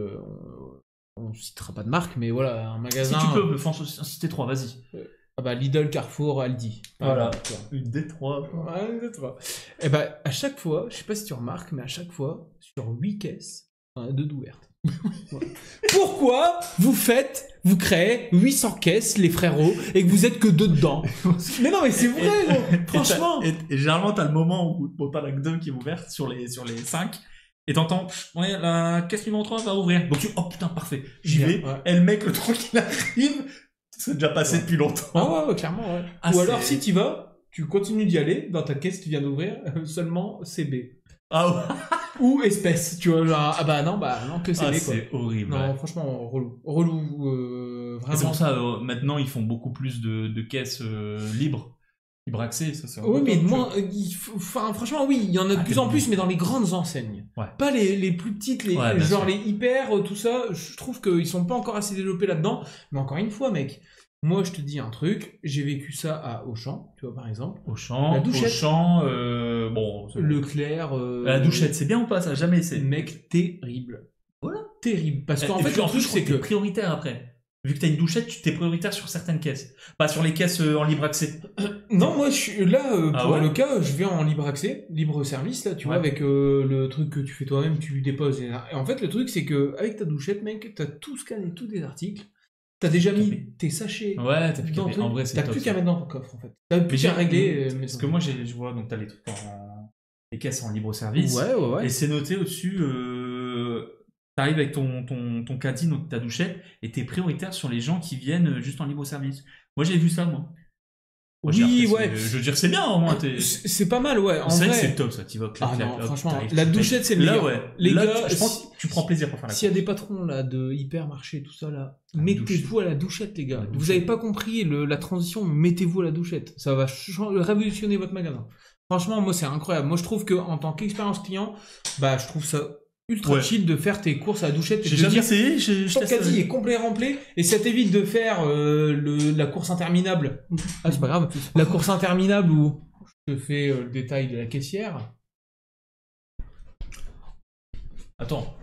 on citera pas de marque mais voilà un Si magasin. tu peux, France, c'était 3, vas-y. Ah bah Lidl, Carrefour, Aldi. Voilà. Tu vois. Une des 3. Ouais, une, deux, trois. Et bah à chaque fois, je sais pas si tu remarques mais à chaque fois sur 8 caisses, on a 2 d'ouvertes. Voilà. Pourquoi vous créez 800 caisses, les frérots, et que vous êtes que 2 dedans? Mais non, mais c'est vrai, gros. Franchement. Et généralement, t'as le moment où t'as la 2 qui est ouverte sur les 5. Et t'entends, ouais, la caisse numéro 3 va ouvrir. Donc tu, oh putain, parfait. J'y vais. Ouais. Et le mec, le temps qu'il arrive, c'est déjà passé depuis longtemps. Ah ouais, clairement, ouais. Ah, Ou c'est- alors, si t'y vas, tu continues d'y aller, dans ta caisse qui vient d'ouvrir, seulement CB. Ah ouais. Ou espèce, tu vois, genre, ah bah non, que CB, Ah, quoi. c'est horrible. Non, ouais. franchement, relou, Et c'est vraiment. pour ça, maintenant, ils font beaucoup plus de caisses libres. Libre accès, ça c'est Oui, mais important, moins, enfin, franchement, oui, il y en a de Ah, plus en tellement. plus, mais dans les grandes enseignes. Ouais. Pas les plus petites, Ouais, bien genre sûr. les hyper, tout ça, je trouve qu'ils sont pas encore assez développés là-dedans. Mais encore une fois, mec, Moi, je te dis un truc, j'ai vécu ça à Auchan, tu vois, par exemple. Auchan, La douchette. bon... Leclerc. La douchette, c'est bien ou pas ça? Jamais, c'est... Mec, terrible. Voilà. Terrible. Parce qu'en Et fait, puis, le truc, je crois c'est que. t'es prioritaire après. Vu que t'as une douchette, tu t'es prioritaire sur certaines caisses. Pas sur les caisses en libre accès. Non, moi, je suis là, Ah pour ouais le cas, je vais en libre accès, libre service, là, tu vois, Ouais. avec le truc que tu fais toi-même, tu déposes. Et en fait, le truc, c'est que avec ta douchette, mec, t'as tout scanné, tous des articles. T'as déjà mis tes sachets Ouais, t'as plus dans qu'à... le truc. En vrai, c'est T'as top, plus ça. qu'à mettre dans ton coffre, en fait. T'as plus Mais qu'à régler. Parce que moi, je vois, donc t'as les trucs les caisses en libre service. Ouais. Et c'est noté au-dessus, t'arrives avec ton caddie, donc ta douchette, et t'es prioritaire sur les gens qui viennent juste en libre service. Moi, j'ai vu ça, moi. Moi, Oui, après, ouais. Je veux dire, c'est bien, au moins. C'est pas mal, ouais. En C'est vrai vrai, que c'est top, ça. Tu vas clac, Ah clac, non, hop, franchement, t'arrives, la tu payes. douchette, c'est le Là, meilleur. ouais. Les Là, gars, je pense que tu prends plaisir pour faire la s'il y a course. des patrons là de hypermarché, tout ça là, La mettez-vous à la douchette, les gars. La Vous douchette. avez pas compris la transition, mettez-vous à la douchette. Ça va révolutionner votre magasin. Franchement, moi, c'est incroyable. Moi, je trouve que en tant qu'expérience client, bah, je trouve ça ultra Ouais. chill de faire tes courses à la douchette. Et J'ai de jamais dire, essayé, je ton testerai. caddie est complet rempli et ça t'évite de faire la course interminable. Ah, c'est pas grave. La course interminable où je te fais le détail de la caissière. Attends,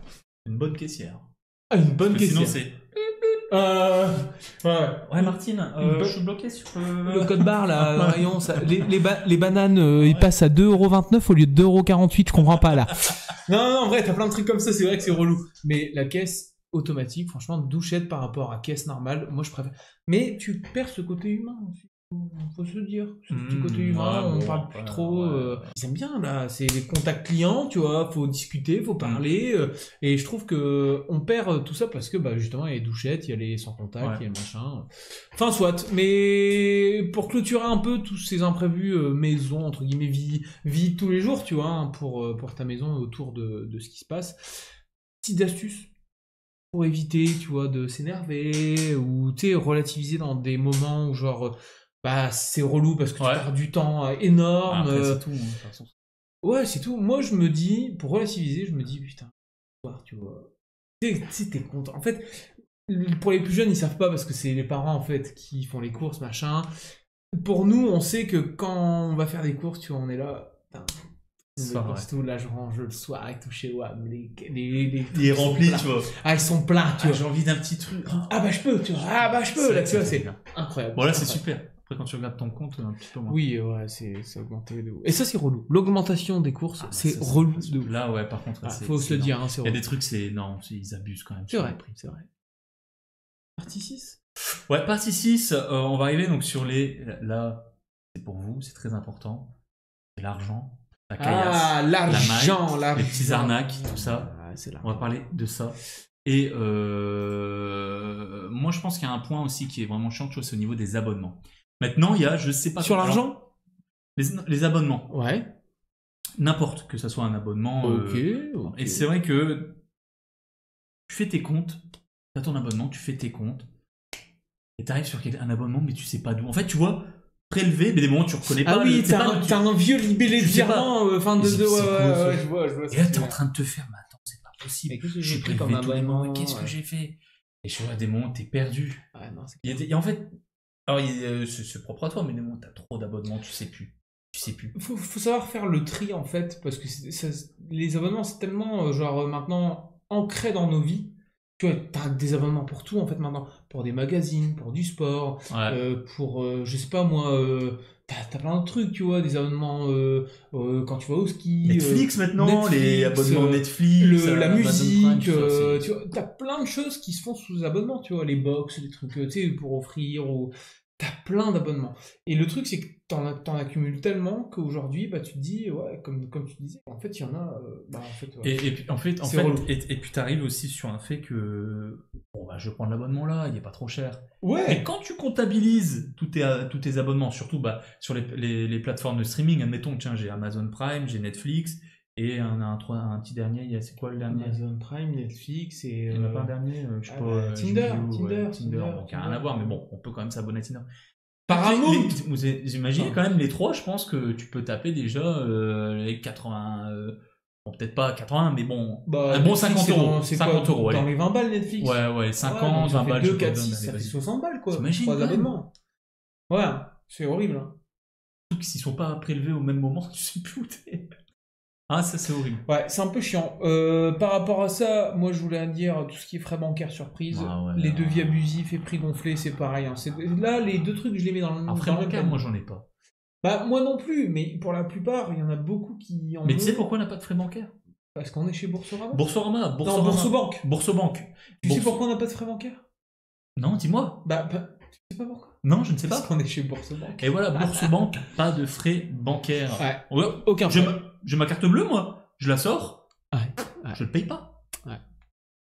une bonne caissière. Ah, une bonne Parce que caissière. sinon, c'est... Ouais. Ouais, Martine, Une je suis bloqué sur Le code barre, là, le rayon, ça, les bananes, ils passent à 2,29€ au lieu de 2,48€, je comprends pas, là. Non, en vrai, t'as plein de trucs comme ça, c'est vrai que c'est relou. Mais la caisse automatique, franchement, douchette par rapport à caisse normale, moi, je préfère. Mais tu perds ce côté humain aussi. Faut se le dire. Ce petit côté humain, ouais, on bon, parle plus ouais, trop. ouais. Ils aiment bien, là. C'est les contacts clients, tu vois. Faut discuter, faut parler. Et je trouve que on perd tout ça parce que, bah, justement, il y a les douchettes, il y a les sans contact, Ouais. il y a le machin. Enfin, soit. Mais pour clôturer un peu tous ces imprévus maison, entre guillemets, vie de tous les jours, tu vois, hein, pour ta maison autour de ce qui se passe. Petites astuces pour éviter, tu vois, de s'énerver ou, tu sais, relativiser dans des moments où, genre, bah, c'est relou parce que tu Ouais. perds du temps énorme. Après, c'est tout, hein, de toute façon. Ouais, c'est tout. Moi, je me dis, pour relativiser, je me dis, putain, tu vois, tu sais, t'es content. En fait, pour les plus jeunes, ils savent pas parce que c'est les parents, en fait, qui font les courses, machin. Pour nous, on sait que quand on va faire des courses, tu vois, on est là, putain, C'est vrai. tout, là, je range le soir et tout chez WAM. Il est rempli, tu vois. Ah, ils sont pleins, tu vois. J'ai envie d'un petit truc. Ah bah je peux, tu vois. Ah bah je peux, là, tu vois, c'est bien. incroyable. Bon, là, c'est Incroyable. super. Après, quand tu regardes ton compte, un petit peu moins. Oui, ouais, c'est augmenté de ouf. Et ça, c'est relou. L'augmentation des courses, Ah, c'est ça, relou de ouf. Là, ouais, par contre, Ah, c'est... faut se le dire, hein, c'est Il y a relou. des trucs, c'est... Non, ils abusent quand même. C'est sur vrai, les prix. c'est vrai. Partie 6 Ouais, partie 6, on va arriver donc sur les... Là, c'est pour vous, c'est très important. C'est l'argent, la caillasse, Ah, l'argent, les petits arnaques, tout ça. Ah, c'est On va parler de ça. Et moi, je pense qu'il y a un point aussi qui est vraiment chiant, tu vois, c'est au niveau des abonnements. Maintenant, il y a, je sais pas... Sur alors, l'argent les abonnements. Ouais. N'importe, que ça soit un abonnement... Ok. Et c'est vrai que tu fais tes comptes, tu as ton abonnement, tu fais tes comptes, et tu arrives sur un abonnement, mais tu sais pas d'où. En fait, tu vois, prélevé, mais des moments tu reconnais pas. Ah oui, c'est pas- t'as un vieux libellé de tu sais pas. virement, enfin Mais c'est quoi, ça ouais, je vois. Et là, t'es en train de te faire, mais attends, c'est pas possible. Mais qu'est-ce que Je j'ai suis pris prélevé comme tous les mois, abonnement, qu'est-ce que ouais. j'ai fait? Et je vois, à des moments, t'es perdu. Ah non, c'est Et en fait, alors, c'est propre à toi, mais des moments, t'as trop d'abonnements, tu sais plus. Tu sais plus. faut savoir faire le tri en fait, parce que les abonnements c'est tellement genre maintenant ancré dans nos vies. Tu vois, t'as des abonnements pour tout en fait maintenant, pour des magazines, pour du sport, Ouais. pour je sais pas moi, t'as plein de trucs, tu vois, des abonnements quand tu vas au ski. Netflix maintenant, Netflix, les abonnements Netflix, la Amazon Prime, musique, tout ça, tu vois, t'as plein de choses qui se font sous abonnement, tu vois, les box, les trucs, tu sais, pour offrir, ou t'as plein d'abonnements. Et le truc, c'est que t'en accumules tellement qu'aujourd'hui, bah, tu te dis, ouais, comme tu disais, en fait, il y en a, bah, en fait, ouais. Et puis, en fait, C'est relou. et puis t'arrives aussi sur un fait que, bon, bah, je vais prendre l'abonnement là, il est pas trop cher. Ouais. Mais quand tu comptabilises tous tes abonnements, surtout bah, sur les plateformes de streaming, admettons, tiens, j'ai Amazon Prime, j'ai Netflix, et un petit dernier, c'est quoi le dernier? Amazon Prime, Netflix et. Il n'y en a pas un dernier, je sais ah pas. bah, Tinder, Tinder, bon, qui a rien à voir, mais bon, on peut quand même s'abonner à Tinder. Paramount. Vous imaginez quand même les trois, je pense que tu peux taper déjà les 80 Bon, peut-être pas 80, mais bon, Bah, un bon Netflix, 50 euros. C'est 50 quoi, euros, dans allez. les 20 balles Netflix. Ouais, 50, 20 balles. 2, je te 4, donne, 6, allez, ça fait vas-y. 60 balles, quoi. T'imagines, 3 quand même. abonnements. Ouais, c'est horrible. Hein. Surtout qu'ils sont pas prélevés au même moment, tu sais plus où t'es. Ah, ça, c'est horrible. Ouais, c'est un peu chiant. Par rapport à ça, moi je voulais dire tout ce qui est frais bancaires surprise, Ah ouais, les là. devis abusifs et prix gonflés, c'est pareil. Hein. Là, les deux trucs, je les mets dans le Un frais dans le même bancaire, panier. moi, j'en ai pas. Bah, moi non plus, mais pour la plupart, il y en a beaucoup qui en Mais tu sais ont. pourquoi on n'a pas de frais bancaires? Parce qu'on est chez Boursorama. Boursorama, Non, Boursorama. Boursobank. Boursobank. Tu sais pourquoi on n'a pas de frais bancaires? Non, dis-moi. Tu sais pas pourquoi? Non, je ne sais Parce pas. qu'on est chez Boursobank. Et voilà, Boursobank, pas de frais bancaires. Ouais. Ouais, Aucun j'ai frais. j'ai ma carte bleue, moi. Je la sors. Ouais. Je le paye pas. Ouais.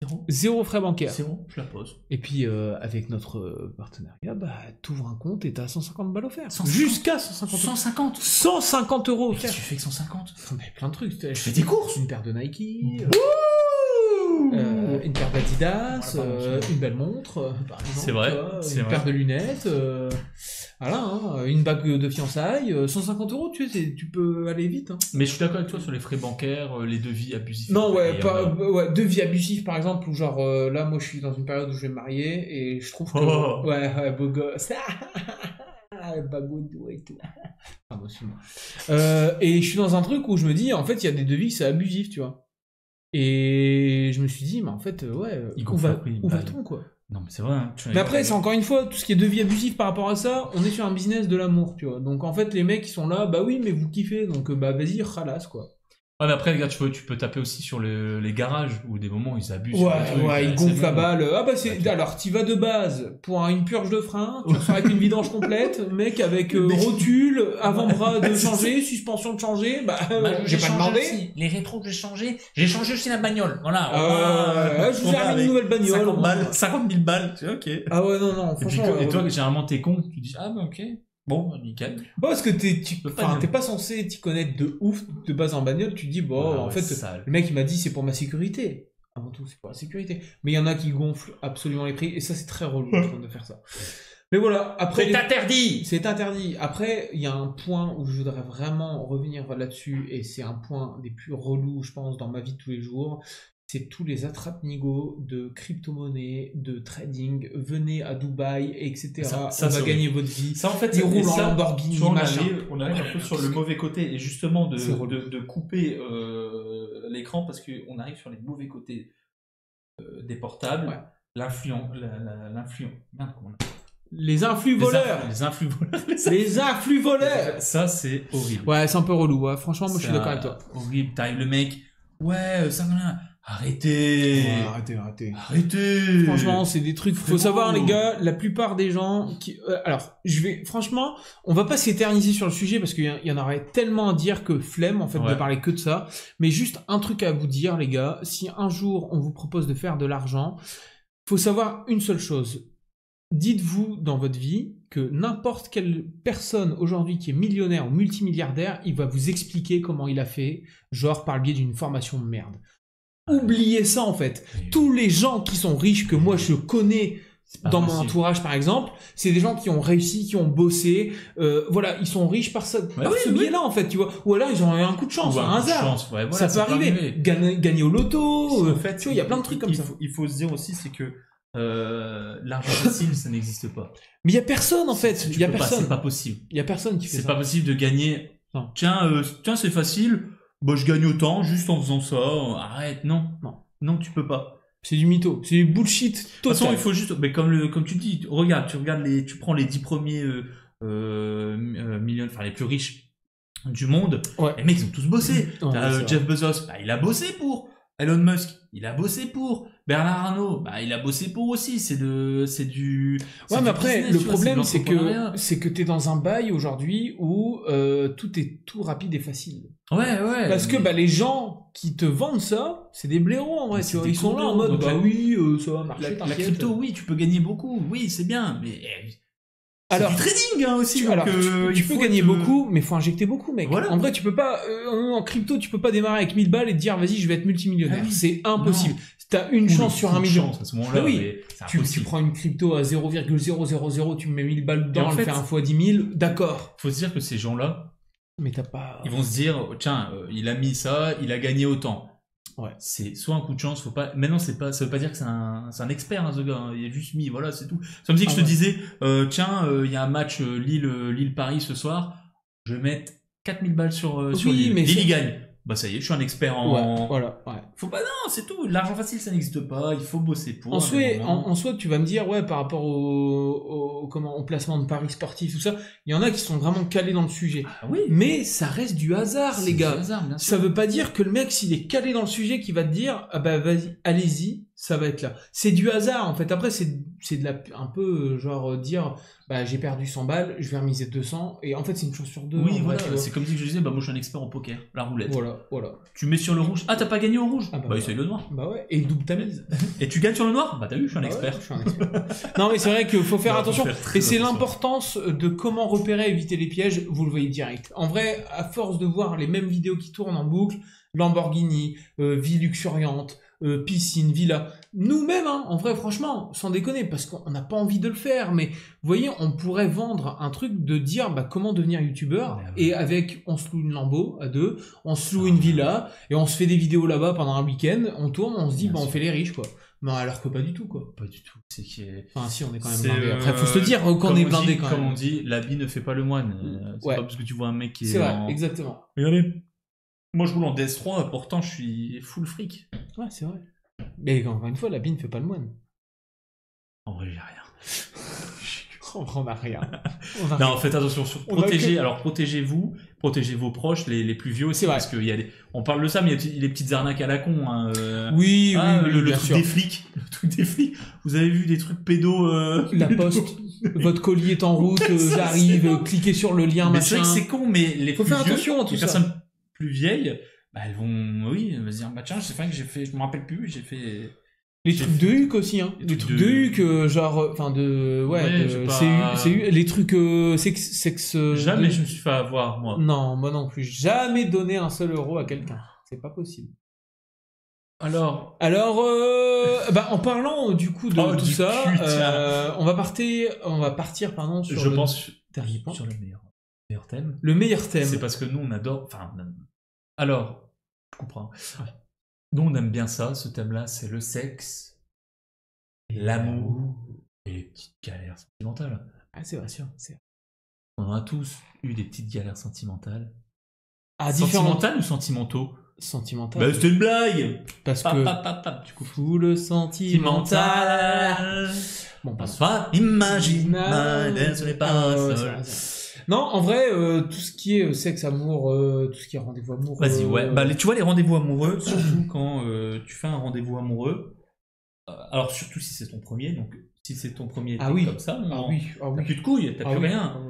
Zéro. Zéro frais bancaires. Zéro, je la pose. Et puis, avec notre partenariat, bah, t'ouvres un compte et t'as 150 balles offertes. 150. Jusqu'à 150 euros. 150. 150 euros Qu'est-ce que offerts. tu fais avec 150? Mais plein de trucs. Je fais des courses. Une paire de Nike, Ouh. une paire d'Adidas, Voilà, pardon, une belle montre, par exemple. C'est vrai, tu vois, c'est une vrai. paire de lunettes, voilà, hein, une bague de fiançailles, 150 euros, tu peux aller vite. Hein. Mais je suis d'accord avec toi sur les frais bancaires, les devis abusifs. Non, ouais, Et, ouais, devis abusifs par exemple, où genre là, moi je suis dans une période où je vais me marier et je trouve que. Oh. Ouais, beau gosse. Bagoudou et tout. Ah, moi, excuse-moi. Et je suis dans un truc où je me dis, en fait, il y a des devis, c'est abusif, tu vois. Et je me suis dit, mais en fait, ouais, Il où gonfle le prix, bah, va-t-on, quoi? Non, mais c'est vrai. Hein, Mais après, c'est encore une fois, tout ce qui est devis abusif par rapport à ça, on est sur un business de l'amour, tu vois. Donc en fait, les mecs, ils sont là, bah oui, mais vous kiffez, donc bah vas-y, ralasse, quoi. Ouais, mais après, regarde, tu peux taper aussi sur les garages où des moments ils abusent. sur les Ouais, trucs, ouais, ils c'est gonflent la bon. balle. Ah bah c'est. Ok. Alors, t'y vas de base pour une purge de frein, tu ressors avec une vidange complète, mec avec Des- rotule, avant-bras de C'est ça. changer, suspension de changer, bah, Bah, j'ai pas changé demandé. aussi. Les rétros que j'ai changé. J'ai changé aussi la bagnole. Voilà. Je vous ai remis une nouvelle bagnole. 50 balles, 50 000 balles, tu vois, ok. Et, Ah ouais, non, puis, franchement. et toi, généralement, t'es con, tu dis, ah bah ok, bon, nickel. Ouais, parce que peux pas dire. t'es pas censé t'y connaître de ouf de base en bagnole, tu te dis, bon, Ah en ouais, fait, sale. le mec il m'a dit c'est pour ma sécurité. Avant tout, c'est pour la sécurité. Mais il y en a qui gonflent absolument les prix, et ça c'est très relou je trouve, de faire ça. Mais voilà, après. C'est interdit. C'est interdit. Après, il y a un point où je voudrais vraiment revenir là-dessus, et c'est un point des plus relous, je pense, dans ma vie de tous les jours. C'est tous les attrape-nigo de crypto-monnaie, de trading. Venez à Dubaï, etc. Ça, On c'est va horrible. gagner votre vie. Ça, en fait, Ils roulent en ça, Lamborghini, tu vois, machin. on arrive un peu sur le mauvais côté, et justement C'est relou. de couper l'écran parce qu'on arrive sur les mauvais côtés des portables. Ouais. L'influent. Merde, comment on appelle Les influx voleurs. Les influx voleurs. Les influx voleurs. Ça, c'est horrible. Ouais, c'est un peu relou. Ouais. Franchement, moi, je suis C'est d'accord avec toi. Horrible. T'arrives le mec. Ouais, ça, arrêtez. Arrêtez. Arrêtez. Franchement, c'est des trucs. Faut Frérot. savoir, les gars, la plupart des gens qui. Alors, franchement, on va pas s'éterniser sur le sujet parce qu'il y en aurait tellement à dire que flemme, en fait, de Ouais. parler que de ça. Mais juste un truc à vous dire, les gars. Si un jour on vous propose de faire de l'argent, faut savoir une seule chose. Dites-vous dans votre vie que n'importe quelle personne aujourd'hui qui est millionnaire ou multimilliardaire, il va vous expliquer comment il a fait, genre par le biais d'une formation de merde. Oubliez ça en fait. Tous les gens qui sont riches que moi je connais C'est pas dans mon possible. entourage par exemple, c'est des gens qui ont réussi, qui ont bossé, voilà, ils sont riches par, par oui, ce oui. biais-là en fait, tu vois. Ou alors ils ont eu un coup de chance, Ou un coup de hasard. chance, ouais, voilà, ça peut arriver. Gagner au loto, En fait, tu vois, il y a plein de trucs comme ça. Il faut se dire aussi, c'est que l'argent facile, ça n'existe pas. Mais il y a personne en fait, Tu il y a peux pas, personne. C'est pas possible. Il y a personne qui fait C'est ça. pas possible de gagner. Non. Tiens, c'est facile. Bah, je gagne autant juste en faisant ça. Arrête, non. Non. Non, tu peux pas. C'est du mytho, c'est du bullshit De toute façon, total. il faut juste, mais comme tu dis, tu prends les 10 premiers millions, enfin les plus riches du monde. Ouais. Les mecs, ils ont tous bossé. Ouais, T'as, c'est vrai. Jeff Bezos, bah, il a bossé pour. Elon Musk, il a bossé pour. Bernard Arnault, bah, il a bossé pour aussi. C'est du. c'est Ouais, du mais après, business, le tu vois, problème, de c'est l'entrepreneuriat. que t'es dans un bail aujourd'hui où tout est tout rapide et facile. Ouais. Parce que mais- bah, les gens qui te vendent ça, c'est des blaireaux en vrai, Mais tu c'est vois. des Ils sont là en cons, mode, donc bah la- oui, ça va marcher, la t'inquiète. crypto, oui, tu peux gagner beaucoup. Oui, c'est bien. Mais Alors, c'est du trading hein, aussi. alors, donc, tu il peux faut gagner te- beaucoup, mais faut injecter beaucoup, mec. Voilà. En vrai, tu peux pas, en crypto, tu peux pas démarrer avec 1000 balles et te dire, vas-y, je vais être multimillionnaire. Ah oui. C'est impossible. T'as une Ou chance le sur coup un de million. chance à ce moment-là, Mais oui. mais c'est Tu impossible. prends une crypto à 0,000, tu me mets 1000 balles dedans, Et en elle fait- fait un fois 10 000, d'accord. Faut se dire que ces gens-là, Mais t'as pas... Ils vont se dire, tiens, il a mis ça, il a gagné autant. Ouais. C'est soit un coup de chance, faut pas. Maintenant, ça veut pas dire que c'est un expert, hein, ce gars. Il a juste mis, voilà, c'est tout. C'est comme si je te disais, tiens, il y a un match Lille-Paris ce soir, je vais mettre 4000 balles sur Lille. mais Lille, il gagne. Bah ça y est, je suis un expert en... Ouais, voilà, ouais. Faut pas, non, c'est tout. L'argent facile, ça n'existe pas. Il faut bosser pour. En soi, tu vas me dire, ouais, par rapport au placement de paris sportifs, tout ça, il y en a qui sont vraiment calés dans le sujet. Ah oui. Mais ça reste du hasard, les gars. Du hasard, bien sûr. Ça veut pas dire que le mec, s'il est calé dans le sujet, qui va te dire, ah bah vas-y, allez-y, ça va être là. C'est du hasard, en fait. Après, c'est un peu, genre, dire, bah j'ai perdu 100 balles, je vais remiser 200, et en fait, c'est une chance sur deux. Oui, en voilà. vrai, C'est comme si je disais, bah moi, je suis un expert en poker, la roulette. Voilà. Tu mets sur le rouge. Ah, t'as pas gagné au rouge? Ah bah, bah essaye le noir. Bah ouais, et double ta mise. Et tu gagnes sur le noir? Bah t'as vu, je suis un Bah expert. ouais, je suis un expert. Non, mais c'est vrai qu'il faut faire Non, attention. faut faire très Et c'est attention. l'importance de comment repérer et éviter les pièges. Vous le voyez direct. En vrai, à force de voir les mêmes vidéos qui tournent en boucle, Lamborghini, vie luxuriante, piscine, villa, nous-mêmes, hein, en vrai, franchement, sans déconner, parce qu'on n'a pas envie de le faire, mais vous voyez, on pourrait vendre un truc de dire bah, comment devenir youtubeur, et avec, on se loue une Lambo à deux, on se loue une villa, et on se fait des vidéos là-bas pendant un week-end, on tourne, on se dit, bah, on fait les riches, quoi. Non, alors que pas du tout, quoi. Pas du tout. C'est qui est... Enfin, si, on est quand même C'est, blindé. Après, faut se le dire qu'on est blindé quand même. Comme on dit, l'habit ne fait pas le moine. C'est Ouais. pas parce que tu vois un mec qui est. C'est vrai, en... exactement. Regardez. Moi, je roule en DS3, pourtant, je suis full fric. Ouais, c'est vrai. Mais encore une fois, l'habit ne fait pas le moine. En vrai, j'ai rien. On n'a rien. Non, faites attention. On a Protégez, que- alors protégez-vous, protégez vos proches, les plus vieux aussi. C'est vrai. Parce qu'il y a des... On parle de ça, mais il y a les petites arnaques à la con. Hein, Oui, ah, oui, le bien truc sûr. des flics. Le truc des flics. Vous avez vu des trucs pédos La poste, votre colis est en route, Ça, c'est j'arrive, bon. cliquez sur le lien, Mais c'est machin. vrai que c'est con, mais les Faut plus faire vieux, attention à tout les ça. personnes plus vieilles, bah, elles vont, oui, elles vont se dire, bah tiens, c'est vrai que j'ai fait, je me rappelle plus, j'ai fait... Les trucs de Huc aussi, hein. Les trucs de Huc, genre, enfin de, Ouais, de, j'ai pas- c'est les trucs, sexe, Jamais je me suis fait avoir, moi. Non, moi non plus. Jamais donné un seul euro à quelqu'un. C'est pas possible. Alors, Bah, en parlant du coup de Oh, tout du ça, cul, tiens. on va partir, pardon, sur je le pense dernier point. sur le meilleur thème. Le meilleur thème. C'est parce que nous, on adore, enfin, alors, je comprends. Nous, on aime bien ça, ce thème-là, c'est le sexe, l'amour et les petites galères sentimentales. Ah, c'est vrai, sûr. C'est... On a tous eu des petites galères sentimentales. Ah, différentes. Sentimentales ou sentimentaux? Sentimental. Bah, c'était une blague! Parce Pap, que pap, pap, pap, du coup. full sentimental. Bon, pardon. Bonsoir, imagine, ce n'est pas Ah, ouais, seul. c'est vrai. Non, en vrai, tout ce qui est sexe, amour, tout ce qui est rendez-vous amoureux. Vas-y, ouais. Bah, tu vois, les rendez-vous amoureux, surtout quand tu fais un rendez-vous amoureux, alors surtout si c'est ton premier, donc si c'est ton premier, Ah t'es oui. comme ça, Ah non, oui, ah t'as oui. plus de couilles, t'as Ah plus oui. rien.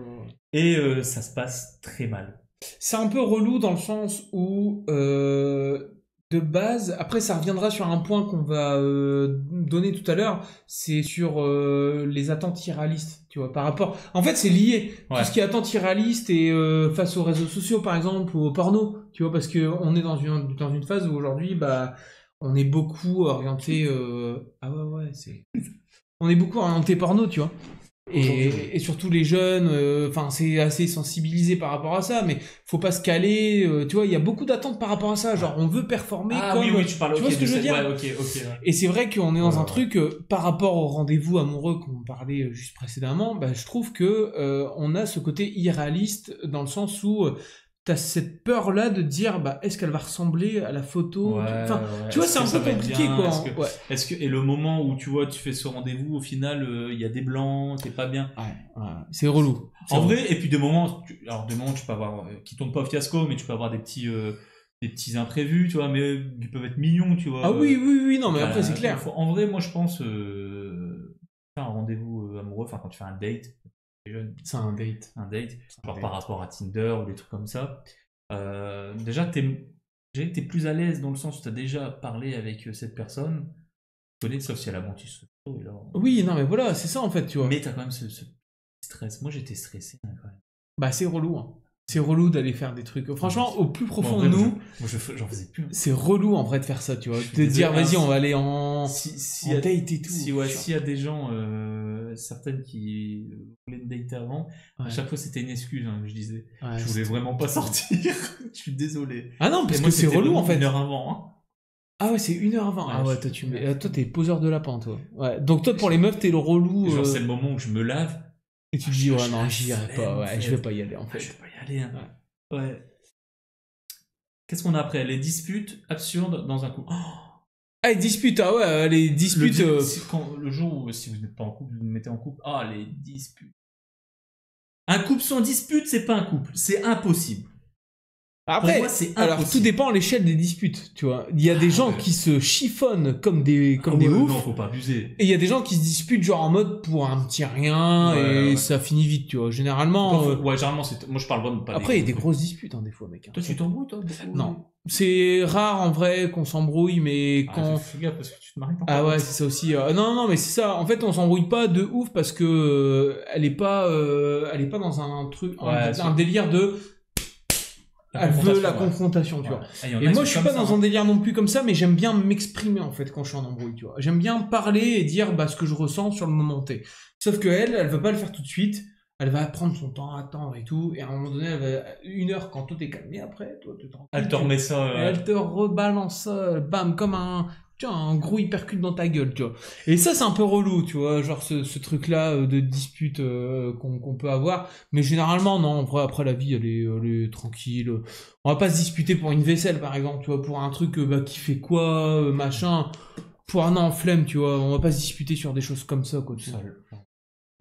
Et ça se passe très mal. C'est un peu relou dans le sens où, de base, après ça reviendra sur un point qu'on va donner tout à l'heure, c'est sur les attentes irréalistes, tu vois, par rapport... En fait, c'est lié. Ouais. Tout ce qui est attentes irréalistes et face aux réseaux sociaux, par exemple, ou au porno, tu vois, parce que on est dans une phase où aujourd'hui, bah, on est beaucoup orienté... Ah ouais, c'est... On est beaucoup orienté porno, tu vois. Et surtout les jeunes, enfin c'est assez sensibilisé par rapport à ça, mais faut pas se caler, tu vois, il y a beaucoup d'attentes par rapport à ça, genre on veut performer comme... tu parles, tu vois ce que je veux dire? Ouais, ok. Ouais. Et c'est vrai qu'on est dans un Ouais. truc, par rapport au rendez-vous amoureux qu'on parlait juste précédemment, bah, je trouve que on a ce côté irréaliste dans le sens où t'as cette peur-là de dire, bah, est-ce qu'elle va ressembler à la photo? Enfin, tu vois, c'est un peu compliqué, quoi. Ouais. Est-ce que, et le moment où tu vois, tu fais ce rendez-vous, au final, il y a des blancs, t'es pas bien. Ouais, c'est relou. En vrai, et puis des moments, alors des moments, tu peux avoir, qui tournent pas au fiasco, mais tu peux avoir des petits imprévus, tu vois, mais qui peuvent être mignons, tu vois. Ah oui, non, mais après, c'est clair. En vrai, moi, je pense, faire un rendez-vous amoureux, enfin, quand tu fais un date, t'es jeune, C'est un date. genre par rapport à Tinder ou des trucs comme ça, déjà, t'es plus à l'aise dans le sens où t'as déjà parlé avec cette personne, tu connais, sauf si elle a menti sur et là, Oui, non, mais voilà, c'est ça, en fait, tu vois. mais t'as quand même ce stress. Moi, j'étais stressé, hein, quand même. Bah, c'est relou, hein. C'est relou d'aller faire des trucs. Franchement, au plus profond Moi, de en vrai, nous, j'en faisais plus. c'est relou en vrai de faire ça, tu vois. Je suis De dire, désolé, vas-y, hein. on va aller en Si en y a- date et tout. s'il y a des gens, certaines qui voulaient me dater avant, Ouais. à chaque fois c'était une excuse, hein, que je disais. Ouais, Je voulais vraiment pas sortir. Je suis désolé. Ah non, parce Et que moi, c'est c'était relou en vraiment fait. une heure avant. Hein. Ah ouais, c'est 1 heure avant. Ouais, Ah ouais, toi t'es poseur de lapin, toi. Ouais. Donc toi pour les meufs t'es le relou. Genre, c'est le moment où je me lave. Et tu te dis ouais j'ai non la j'y irai flemme, pas. en Ouais, fait. je vais pas y aller en Je vais fait. pas y aller. Hein. Ouais. Qu'est-ce qu'on a après? Les disputes absurdes dans un couple. Ah les disputes, ah ouais, les disputes. Le jour où, si vous n'êtes pas en couple, vous vous mettez en couple. Ah, les disputes. Un couple sans dispute, c'est pas un couple. C'est impossible. Après, Pour moi, c'est alors tout impossible. dépend à l'échelle des disputes, tu vois. Il y a des gens ouais. qui se chiffonnent comme des Ah des ouais, oufs. Non, faut pas abuser. Et il y a des gens qui se disputent genre en mode pour un petit rien Ouais, et ouais. ça finit vite, tu vois. Généralement. Ouais, généralement, moi je parle vraiment pas. Après, il y a des grosses disputes, hein, des fois, mec. Hein. Toi, tu t'embrouilles, toi beaucoup Non. C'est rare en vrai qu'on s'embrouille, mais quand. Fais gaffe parce que tu te maries pas. Ah ouais, c'est ça aussi. Non, mais c'est ça. En fait, on s'embrouille pas de ouf parce que elle est pas dans un truc, un délire de. Elle veut la confrontation, tu vois. Et moi, je suis pas dans un délire non plus comme ça, mais j'aime bien m'exprimer en fait quand je suis en embrouille, tu vois. J'aime bien parler et dire ce que je ressens sur le moment T. Sauf que elle veut pas le faire tout de suite. Elle va prendre son temps à attendre et tout. Et à un moment donné, elle va 1 heure quand toi t'es calmé après, toi tu te rends compte. Elle te remet ça. Elle te rebalance ça, bam, comme un gros hypercute dans ta gueule, tu vois. Et ça, c'est un peu relou, tu vois, genre ce truc-là de dispute qu'on peut avoir. Mais généralement, non, en vrai, après la vie, elle est tranquille. On va pas se disputer pour une vaisselle, par exemple, tu vois, pour un truc qui fait quoi, machin. Pour un an, flemme, tu vois. On va pas se disputer sur des choses comme ça, quoi. Tu vois.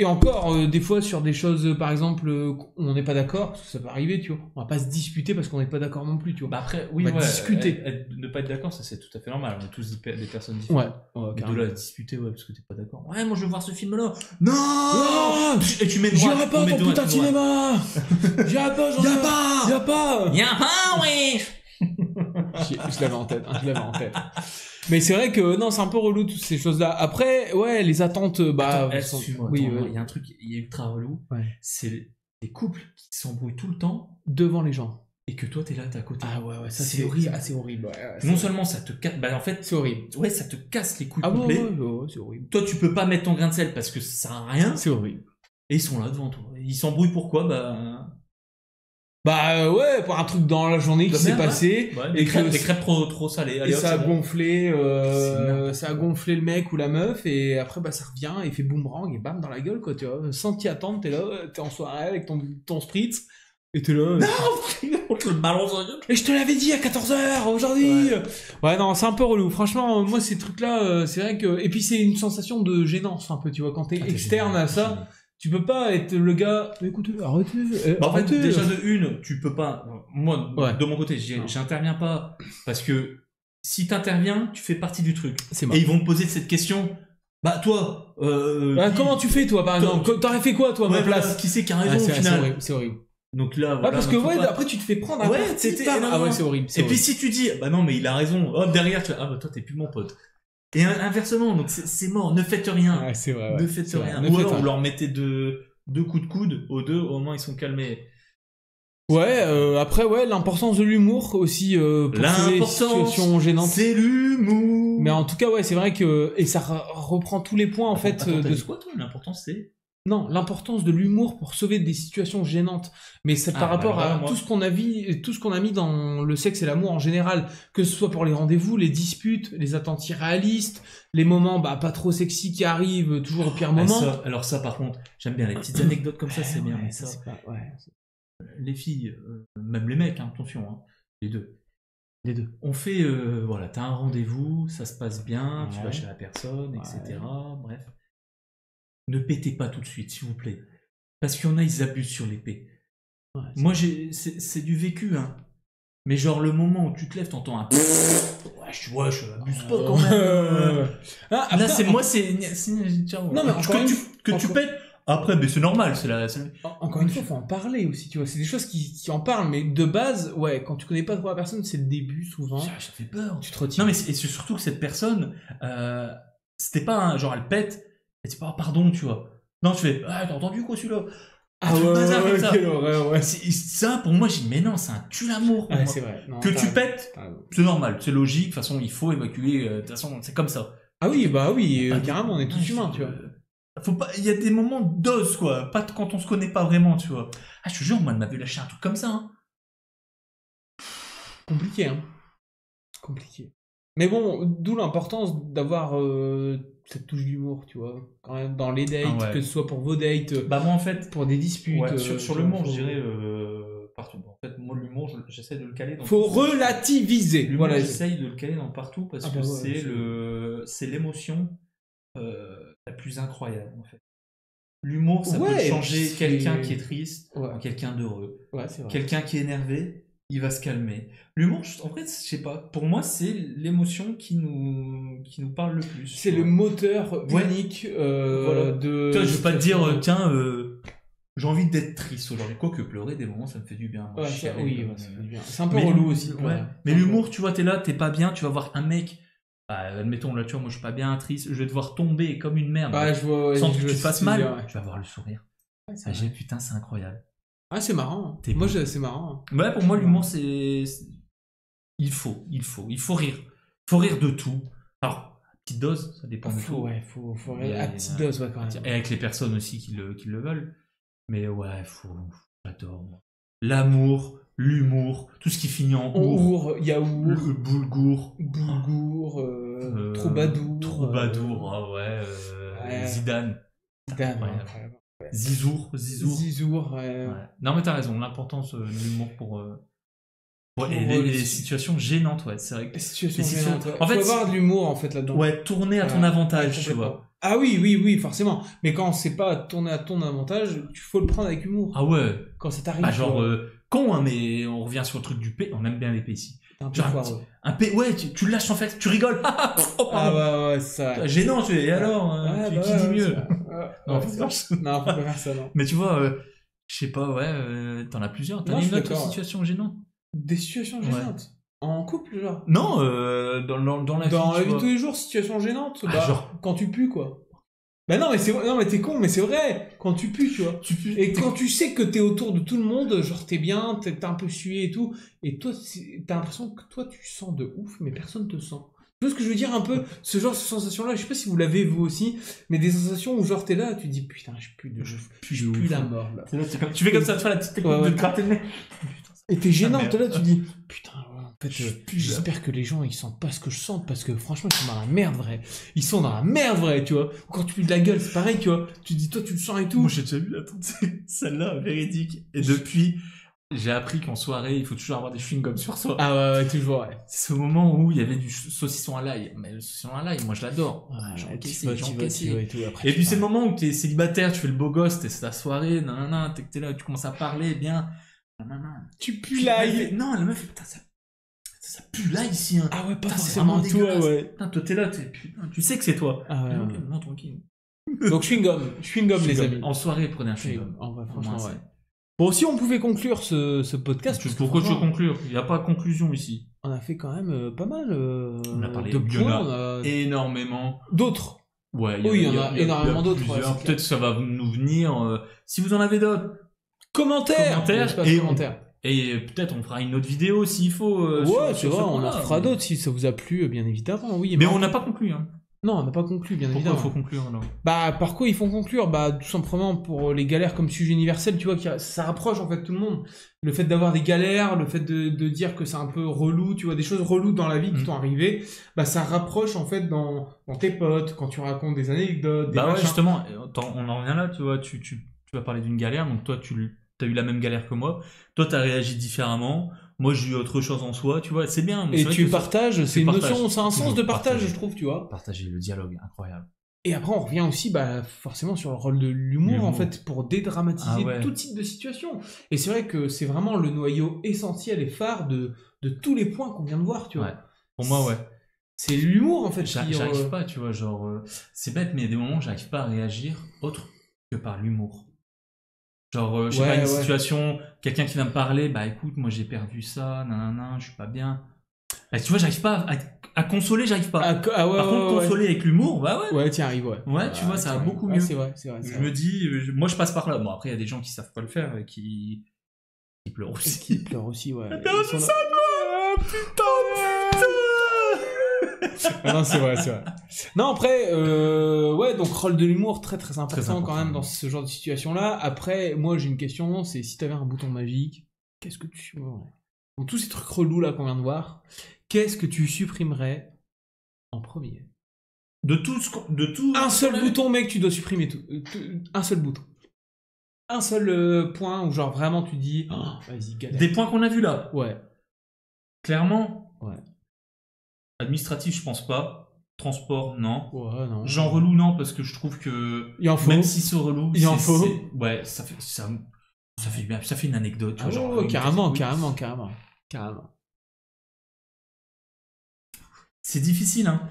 Et encore, des fois, sur des choses, par exemple, où on n'est pas d'accord, parce que ça peut arriver, tu vois. On va pas se disputer parce qu'on n'est pas d'accord non plus, tu vois. Bah après, oui, on va discuter. Ne pas être d'accord, ça c'est tout à fait normal. On est tous des personnes différentes. Ouais, De là à discuter, parce que t'es pas d'accord. Ouais, moi je veux voir ce film-là. Non. Et tu mets le J'irai pas ton putain de cinéma. J'irai pas, Y'a pas. Y'a pas. Y'a pas, oui. Je l'avais en tête, Mais c'est vrai que non, c'est un peu relou toutes ces choses-là. Après, ouais, les attentes, Excuse-moi, oui, il y a un truc, il est ultra relou. Ouais. C'est les couples qui s'embrouillent tout le temps devant les gens. et que toi t'es là, t'es à côté. Ah ouais, ça c'est horrible. C'est horrible. Non seulement ça te casse, en fait, c'est horrible. Ouais, ça te casse les couilles Ah complets. ouais, c'est horrible. Toi, tu peux pas mettre ton grain de sel parce que ça sert à rien. C'est horrible. Et ils sont là devant toi. Ils s'embrouillent pourquoi? Ouais, pour un truc dans la journée qui s'est passé. Ouais, et des crêpes trop salées. Allez, et hop, ça a c'est bon. gonflé, C'est ça a gonflé le mec ou la meuf, et après, ça revient et fait boomerang et bam dans la gueule, quoi, tu vois. Sans t'y attendre, t'es là, t'es en soirée avec ton spritz, et t'es là. On te le balance dans la gueule. Et je te l'avais dit à 14h aujourd'hui! Ouais, non, c'est un peu relou. Franchement, moi, ces trucs-là, c'est vrai que, et puis c'est une sensation de gênance, un peu, tu vois, quand t'es externe à ça. Tu peux pas être le gars. Écoutez, arrêtez. En fait, arrêtez. déjà de une, tu peux pas. Moi, Ouais. de mon côté, j'interviens pas parce que si t'interviens, tu fais partie du truc. C'est Et ils vont te poser cette question. Bah toi, comment tu fais toi par exemple? T'aurais fait quoi toi à ma place? Qui c'est qui a raison au final? C'est horrible. Donc là, voilà. Parce que après tu te fais prendre. C'est horrible. Et puis si tu dis, bah non mais il a raison, hop derrière tu fais, ah bah toi t'es plus mon pote. Et inversement, donc c'est mort, ne faites rien. Ouais, c'est vrai. Ne faites rien. Ou alors vous leur mettez deux coups de coude aux deux, au moins ils sont calmés. Ouais, après l'importance de l'humour aussi pour ces situations gênantes. C'est l'humour. Mais en tout cas c'est vrai que et ça reprend tous les points en fait Attends, de quoi toi? L'importance c'est non, l'importance de l'humour pour sauver des situations gênantes. Mais c'est par rapport à tout ce qu'on a mis dans le sexe et l'amour en général, que ce soit pour les rendez-vous, les disputes, les attentes irréalistes, les moments pas trop sexy qui arrivent toujours au pire moment. Alors ça par contre, j'aime bien les petites anecdotes comme ça, c'est bien. Ouais, Ça, c'est pas, les filles, même les mecs, attention, les deux. On fait, t'as un rendez-vous, ça se passe bien, tu vas chez la personne, etc. Bref. Ne pétez pas tout de suite, s'il vous plaît. Parce qu'il y en a, ils abusent sur l'épée. Ouais, moi, c'est du vécu, hein. Mais genre, le moment où tu te lèves, t'entends un... je abuse pas quand même. Là, c'est moi, c'est... Non, mais encore tu pètes... Après, mais c'est normal, c'est la... Encore une fois, faut en parler aussi, tu vois. C'est des choses qui en parlent, mais de base, quand tu connais pas trop la personne, c'est le début, souvent. Ça fait peur. Tu te retires. Non, mais c'est surtout que cette personne, c'était pas genre, elle pète, et tu pas, pardon, tu vois. Non, tu fais, t'as entendu quoi celui-là? Quelle horreur, ouais. Ça, pour moi, j'ai dit, mais non, c'est un tue-l'amour. C'est vrai. Non, que tu pètes, c'est normal, c'est logique, de toute façon, il faut évacuer, de toute façon, c'est comme ça. Ah oui, bah oui, Pas carrément, on est tous humains, tu vois. Faut pas, il y a des moments de dose, quoi. Pas quand on se connaît pas vraiment, tu vois. Ah, je te jure, moi, elle m'avait lâché un truc comme ça, hein. Compliqué, hein. Compliqué. Mais bon, d'où l'importance d'avoir cette touche d'humour, tu vois. Quand même, dans les dates, Ah ouais. que ce soit pour vos dates, Bah, moi, en fait, pour des disputes. ouais, sur tu le vois, mot, je faut- dirais partout. En fait, moi, l'humour, j'essaie de le caler dans Faut tout. relativiser. L'humour, Voilà. j'essaye de le caler dans partout parce Ah que bah ouais, c'est l'émotion la plus incroyable, en fait. L'humour, ça peut Ouais, changer c'est- quelqu'un qui est triste Ouais. en quelqu'un d'heureux. Ouais, c'est vrai. Quelqu'un qui est énervé, il va se calmer. L'humour, en fait, je sais pas. Pour moi, c'est l'émotion qui nous parle le plus. C'est tu le vois. moteur Ouais. unique Voilà. de. Toi, je vais pas te dire, situation. tiens, j'ai envie d'être triste aujourd'hui. Quoique pleurer, des moments, ça me fait du bien. Moi, Ouais, je ça- chiale, oui, comme, ouais, ça fait du bien. C'est un peu mais relou aussi. de ouais. pleurer. Mais C'est un peu- l'humour, tu vois, t'es là, t'es pas bien, tu vas voir un mec. Bah, admettons, là, tu vois, moi, je suis pas bien, triste. Je vais te voir tomber comme une merde. Ouais, je vois. Ouais, sans je que vois tu te ce fasses tu veux mal. dire, ouais. Tu vas voir le sourire. Ouais, c'est Ah, vrai. putain, c'est incroyable. Ah, c'est marrant. T'es Moi, bon. c'est marrant. Ouais, pour moi, l'humour, il faut rire. Il faut rire de tout. Alors, petite dose, ça dépend de tout. Ouais, faut Mais, à petite dose, ouais, quand même. Et avec les personnes aussi qui le veulent. Mais ouais, j'adore, moi. L'amour, l'humour, tout ce qui finit en our, Our, yaourt, le boulgour, boulgour, troubadour. Troubadour, ah ouais, ouais. Zidane, Zidane, incroyable. incroyable. Zizour. Zizour, ouais. Ouais. Non mais t'as raison, l'importance de l'humour pour et Pour les les- situations gênantes, ouais, c'est vrai que Les situations Les situations- gênantes, ouais. en fait, faut avoir de l'humour en fait là-dedans. ouais, tourner à ton Ouais, avantage, tu complètement. vois. Ah oui, forcément. Mais quand c'est pas tourné à ton avantage, tu faut le prendre avec humour. Ah ouais, Quand ça t'arrive, bah genre tu vois, con hein, mais on revient sur le truc du P, on aime bien les P ici. t'es un peu genre, foireux. Un P, ouais, tu le lâches en fait, tu rigoles. Oh, Ah pardon. ouais, c'est ça. Gênant, tu es. Et alors, Ouais, qui bah dit ouais, mieux c'est vrai. Ouais, Non, ouais, faut c'est pas vrai. ça. Non, faut pas faire ça, non. Mais tu vois, je sais pas, ouais, t'en as plusieurs. T'as Non, je une suis autre d'accord, ouais. situation gênante Des situations Ouais. gênantes. En couple, genre. Non, dans la vie. Dans la tu vie de vois. tous les jours, situation gênante. Ah, Bah, genre. quand tu pues, quoi. Bah non, mais c'est non, mais t'es con, mais c'est vrai. Quand tu pues, tu vois. Tu pues. Et quand tu sais que t'es autour de tout le monde, genre t'es bien, t'es un peu sué et tout, et toi, t'as l'impression que toi tu sens de ouf, mais personne te sent. Tu vois ce que je veux dire un peu? Ce genre de sensation-là, je sais pas si vous l'avez vous aussi, mais des sensations où genre t'es là, tu dis putain, je pue de ouf, je pue la mort là. Tu fais comme ça, tu fais la petite technique Ouais, ouais. de te gratter le nez. Et t'es gênant, merde. t'es là, tu dis putain, ouais, en fait, Je pue, j'espère que les gens ils sentent pas ce que je sens, parce que franchement ils sont dans la merde vraie. Ils sont dans la merde vraie, tu vois. Quand tu pues de la gueule, c'est pareil, tu vois. Tu dis toi tu le sens et tout. Moi j'ai déjà vu, attends, celle-là, véridique. Et depuis, j'ai appris qu'en soirée, il faut toujours avoir des chewing-gums sur soi. Ah ouais, toujours, ouais. C'est ce moment où il y avait du saucisson à l'ail. Mais le saucisson à l'ail, moi je l'adore. J'ai Ouais, encaissé, tu j'ai vas encaissé. et tout, après, Et tu puis c'est le pars. moment où t'es célibataire, tu fais le beau gosse, c'est ta soirée, nanana, t'es là, tu commences à parler, bien. Nanana. Tu pues Puis l'ail. elle fait- Non, la meuf fait, putain, ça pue l'ail ici, hein. Ah ouais, pas Putain, c'est forcément vraiment toi, dégueulasse. ouais. Putain, toi t'es là, putain, tu sais que c'est toi. Ah ouais, Ok, ouais. non, tranquille. Donc chewing-gum les amis. En soirée, prenez un chewing-gum. Chewing-gum. En vrai, Au franchement, moins, ouais. Bon, si on pouvait conclure ce podcast, parce que Pourquoi tu veux franchement, conclure? Il n'y a pas de conclusion ici. on a fait quand même pas mal On a parlé de il y en points. a On a énormément. d'autres. Ouais, Oui, il y en a énormément d'autres, ouais, plusieurs. c'est Peut-être que ça va nous venir. Si vous en avez d'autres, Commentaires. Commentaires, Espace et commentaires. et peut-être on fera une autre vidéo s'il faut. Ouais, sur c'est vrai, ce on point-là. en fera d'autres si ça vous a plu, bien évidemment, oui. Mais on n'a pas conclu. Hein. Non, on n'a pas conclu, bien Pourquoi il évidemment. faut conclure alors? Bah, par quoi ils font conclure? Bah, tout simplement pour les galères comme sujet universel, tu vois, ça rapproche en fait tout le monde. Le fait d'avoir des galères, le fait de dire que c'est un peu relou, tu vois, des choses reloues dans la vie qui Mhm. t'ont arrivé, bah, ça rapproche en fait dans tes potes, quand tu racontes des anecdotes, des Bah ouais, machins. justement, on en revient là, tu vois, tu vas parler d'une galère, donc toi tu as eu la même galère que moi, toi tu as réagi différemment, moi j'ai eu autre chose en soi, tu vois, c'est bien. mais Et c'est vrai tu que partages, c'est une partages. notion, c'est un sens Toujours de partage, partager. je trouve, tu vois. Partager le dialogue, incroyable. Et après, on revient aussi, bah, forcément sur le rôle de l'humour, L'humour. en fait, pour dédramatiser Ah ouais. tout type de situation. Et c'est vrai que c'est vraiment le noyau essentiel et phare de tous les points qu'on vient de voir, tu vois. Ouais. Pour moi, ouais. C'est l'humour, en fait, qui... J'arrive pas, tu vois, genre, c'est bête, mais il y a des moments où j'arrive pas à réagir autre que par l'humour. Genre, je sais Ouais, pas, une ouais. situation, quelqu'un qui vient me parler, bah écoute, moi j'ai perdu ça, nanana, je suis pas bien. Bah, tu vois, j'arrive pas à consoler, j'arrive pas. Ah, ouais, Par contre, ouais, ouais. consoler avec l'humour, bah ouais. Ouais, t'y arrives, ouais. Ouais, tu vois, ça va t'y arrives. beaucoup Ouais, mieux. c'est vrai, c'est vrai. Je me dis, moi je passe par là. Bon, après, il y a des gens qui savent pas le faire et qui pleurent aussi. Qui pleure aussi, ouais. perdu Ils sont là- ça, putain. Ah non, c'est vrai, c'est vrai. Non, après, ouais, donc rôle de l'humour très très important, Très important, quand même ouais. dans ce genre de situation-là. Après, moi j'ai une question, c'est si t'avais un bouton magique, qu'est-ce que tu supprimerais? Dans tous ces trucs relous là qu'on vient de voir, qu'est-ce que tu supprimerais en premier? De tout Un seul bouton, mec, tu dois supprimer tout. Un seul bouton. Un seul point où genre vraiment tu dis, oh, vas-y, galère. Des points qu'on a vus là. Ouais. Clairement. Ouais. Administratif, je pense pas. Transport, non. Ouais, non. Genre relou, non, parce que je trouve que Il en faut. même si c'est relou, Il en faut. ouais, ça fait bien, ça fait une anecdote. Tu Ah vois, ouais, genre, ouais, une carrément, catégorie. carrément. C'est difficile, hein.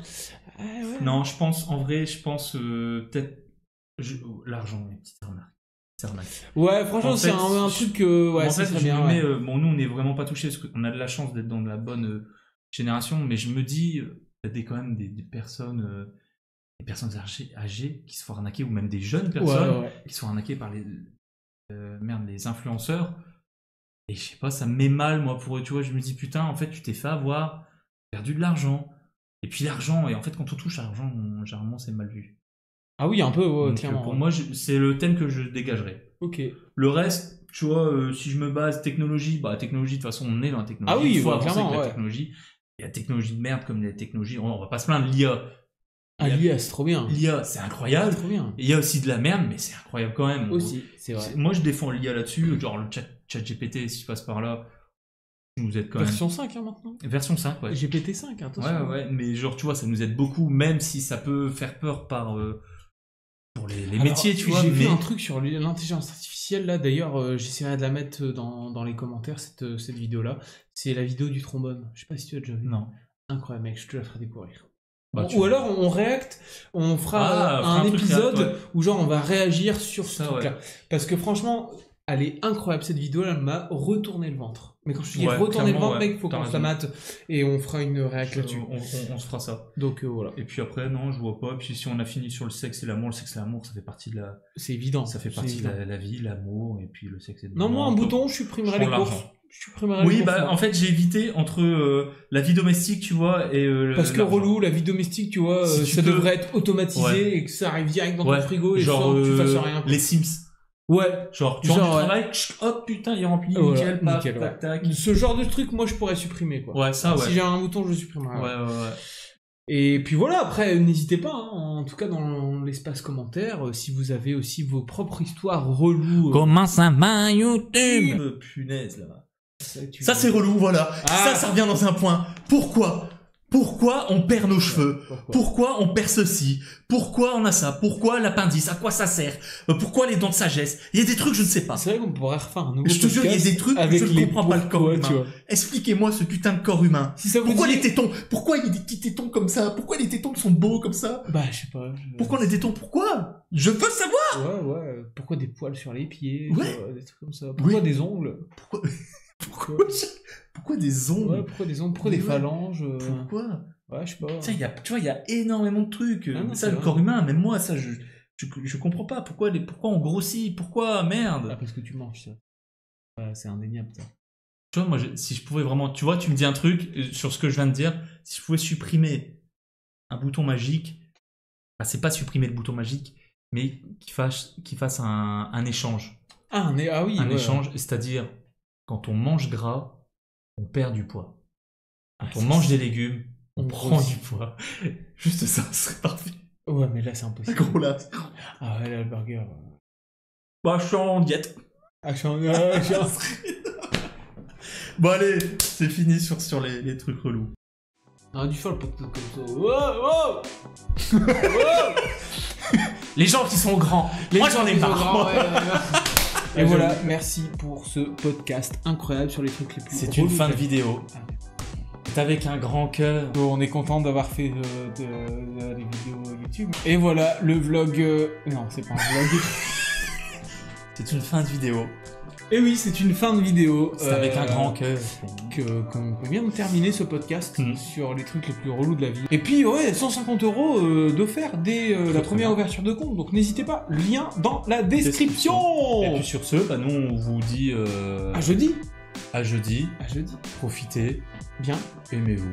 Ouais. Non, je pense, en vrai, peut-être l'argent, les petites arnaques. Ouais, franchement, En c'est fait, un truc que, ouais, en ça fait, serait je bien, me mets, ouais. bon, nous, on n'est vraiment pas touchés parce qu'on a de la chance d'être dans de la bonne génération, mais je me dis, il y a quand même des personnes âgées qui se font arnaquer, ou même des jeunes personnes Ouais. qui se font arnaquer par les influenceurs. Et je sais pas, ça me met mal, moi, pour eux, tu vois. Je me dis, putain, en fait, tu t'es fait avoir, perdu de l'argent. Et puis l'argent, et en fait, quand on touche à l'argent, généralement, c'est mal vu. Ah oui, un peu, ouais, Donc, clairement. pour moi, c'est le thème que je dégagerais. Ok. Le reste, tu vois, si je me base technologie, de toute façon, on est dans la technologie. Ah oui, il faut ouais, avancer clairement, avec la ouais. technologie. Il y a la technologie de merde comme les technologies. On va pas se plaindre, l'IA. Ah, l'IA, c'est trop bien. L'IA, c'est incroyable. C'est trop bien. Et il y a aussi de la merde, mais c'est incroyable quand même. Aussi, c'est vrai. Moi, je défends l'IA là-dessus. Genre, le chat GPT, si je passe par là, nous aide quand Version 5, hein, maintenant. même. Version 5, ouais. GPT-5, attention. Ouais, mais genre, tu vois, ça nous aide beaucoup, même si ça peut faire peur pour les Alors, métiers, tu vois. J'ai vu mais un truc sur l'intelligence artificielle, là, d'ailleurs, j'essaierai de la mettre dans les commentaires, cette vidéo-là. C'est la vidéo du trombone. Je sais pas si tu as déjà vu. non. Incroyable, mec, je te la ferai découvrir. Bah, Ou alors on réacte, on fera Ah, un truc épisode réact, ouais. où genre on va réagir sur ce Ça, truc-là. ouais. Parce que franchement, elle est incroyable cette vidéo, elle m'a retourné le ventre. Mais quand je dis Ouais, retourner le clairement, ventre, ouais. mec, faut T'as qu'on se la raison. mate et on fera une réact là-dessus. On se fera ça. Donc voilà, Et puis après, non, je vois pas. Et puis si on a fini sur le sexe et l'amour, ça fait partie de c'est évident. ça fait c'est partie de évident. la vie, l'amour, et puis le sexe et le Non, moi un bouton, je supprimerai je les prends courses. l'argent. Je supprimerai les Oui, courses, bah moi. en fait, j'ai évité entre la vie domestique, tu vois, et Parce que l'argent. relou, la vie domestique, tu vois, Si tu ça peux- devrait être automatisé Ouais. et que ça arrive direct dans Ouais. ton frigo et genre sans que tu fasses rien. les Sims. Ouais. Genre, tu Genre, rentres du ouais. travail, hop, putain, il est rempli, Voilà, nickel, paf, nickel, tac, ouais. tac. Ce genre de truc, moi, je pourrais supprimer, quoi. Ouais, ça, ouais. Si j'ai un bouton, je le supprimerai. Ouais. Et puis voilà, après, n'hésitez pas, hein, en tout cas dans l'espace commentaire, si vous avez aussi vos propres histoires reloues. Comment ça va, YouTube? Punaise, là. tu Ça, veux. c'est relou, voilà. Ah. Ça revient dans un point. Pourquoi on perd nos cheveux? Pourquoi on perd ceci? Pourquoi on a ça? Pourquoi l'appendice? À quoi ça sert? Pourquoi les dents de sagesse? Il y a des trucs, je ne sais pas. C'est vrai qu'on pourrait refaire un nouveau Je te jure, il y a podcast des trucs, avec je ne les comprends pas le corps pourquoi, humain. tu vois. Expliquez-moi ce putain de corps humain. Si ça vous Pourquoi dit- les tétons? Pourquoi il y a des petits tétons comme ça? Pourquoi les tétons sont beaux comme ça? Bah, je sais pas. Pourquoi les tétons? Pourquoi? Je veux savoir! Ouais. Pourquoi des poils sur les pieds? Ouais. Des trucs comme ça. Pourquoi Oui. des ongles? Pourquoi des ongles? Ouais, pourquoi des ongles? Pourquoi des Ouais. phalanges? Pourquoi? Ouais, je sais pas. Tiens, tu vois, il y a énormément de trucs. Ah non, ça, c'est le vrai. corps humain, même moi, ça, je comprends pas. Pourquoi on grossit? Pourquoi? Ah, Merde. parce que tu manges, ça. Ouais, c'est indéniable, ça. Tu vois, moi, si je pouvais vraiment, tu vois, tu me dis un truc sur ce que je viens de dire. Si je pouvais supprimer un bouton magique, bah, c'est pas supprimer le bouton magique, mais qu'il fasse un échange. Ah oui. Un ouais. échange, c'est-à-dire, quand on mange gras, on perd du poids. Quand Ah, on ça, mange c'est- des légumes, on on prend grossit. du poids. Juste ça, ce serait parfait. Ouais, mais là, c'est impossible. Gros là. Ah ouais, là, le burger. Bah, je suis en diète. Ah, je suis en- Bon, allez, c'est fini sur les trucs relous. On aurait dû faire le podcast comme ça. Wow, wow. Les gens qui sont grands. Moi, j'en ai Ils sont marre. grands, ouais. Et Ouais, voilà, j'avoue. merci pour ce podcast incroyable sur les trucs les plus C'est une relous fin de que- vidéo. Ah. C'est avec un grand cœur. On est content d'avoir fait des vidéos YouTube. Et voilà, le vlog... Non, c'est pas un vlog. C'est une fin de vidéo. Et oui, c'est une fin de vidéo. C'est avec un grand cœur. Qu'on vient de terminer ce podcast Mm. sur les trucs les plus relous de la vie. Et puis, ouais, 150 € d'offert dès la Très première bien. ouverture de compte. Donc n'hésitez pas, lien dans la description. Et puis sur ce, bah, nous, on vous dit À jeudi. à jeudi. À jeudi. Profitez, Bien, aimez-vous.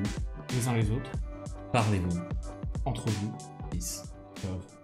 les uns les autres. Parlez-vous. Entre vous. Peace. Love.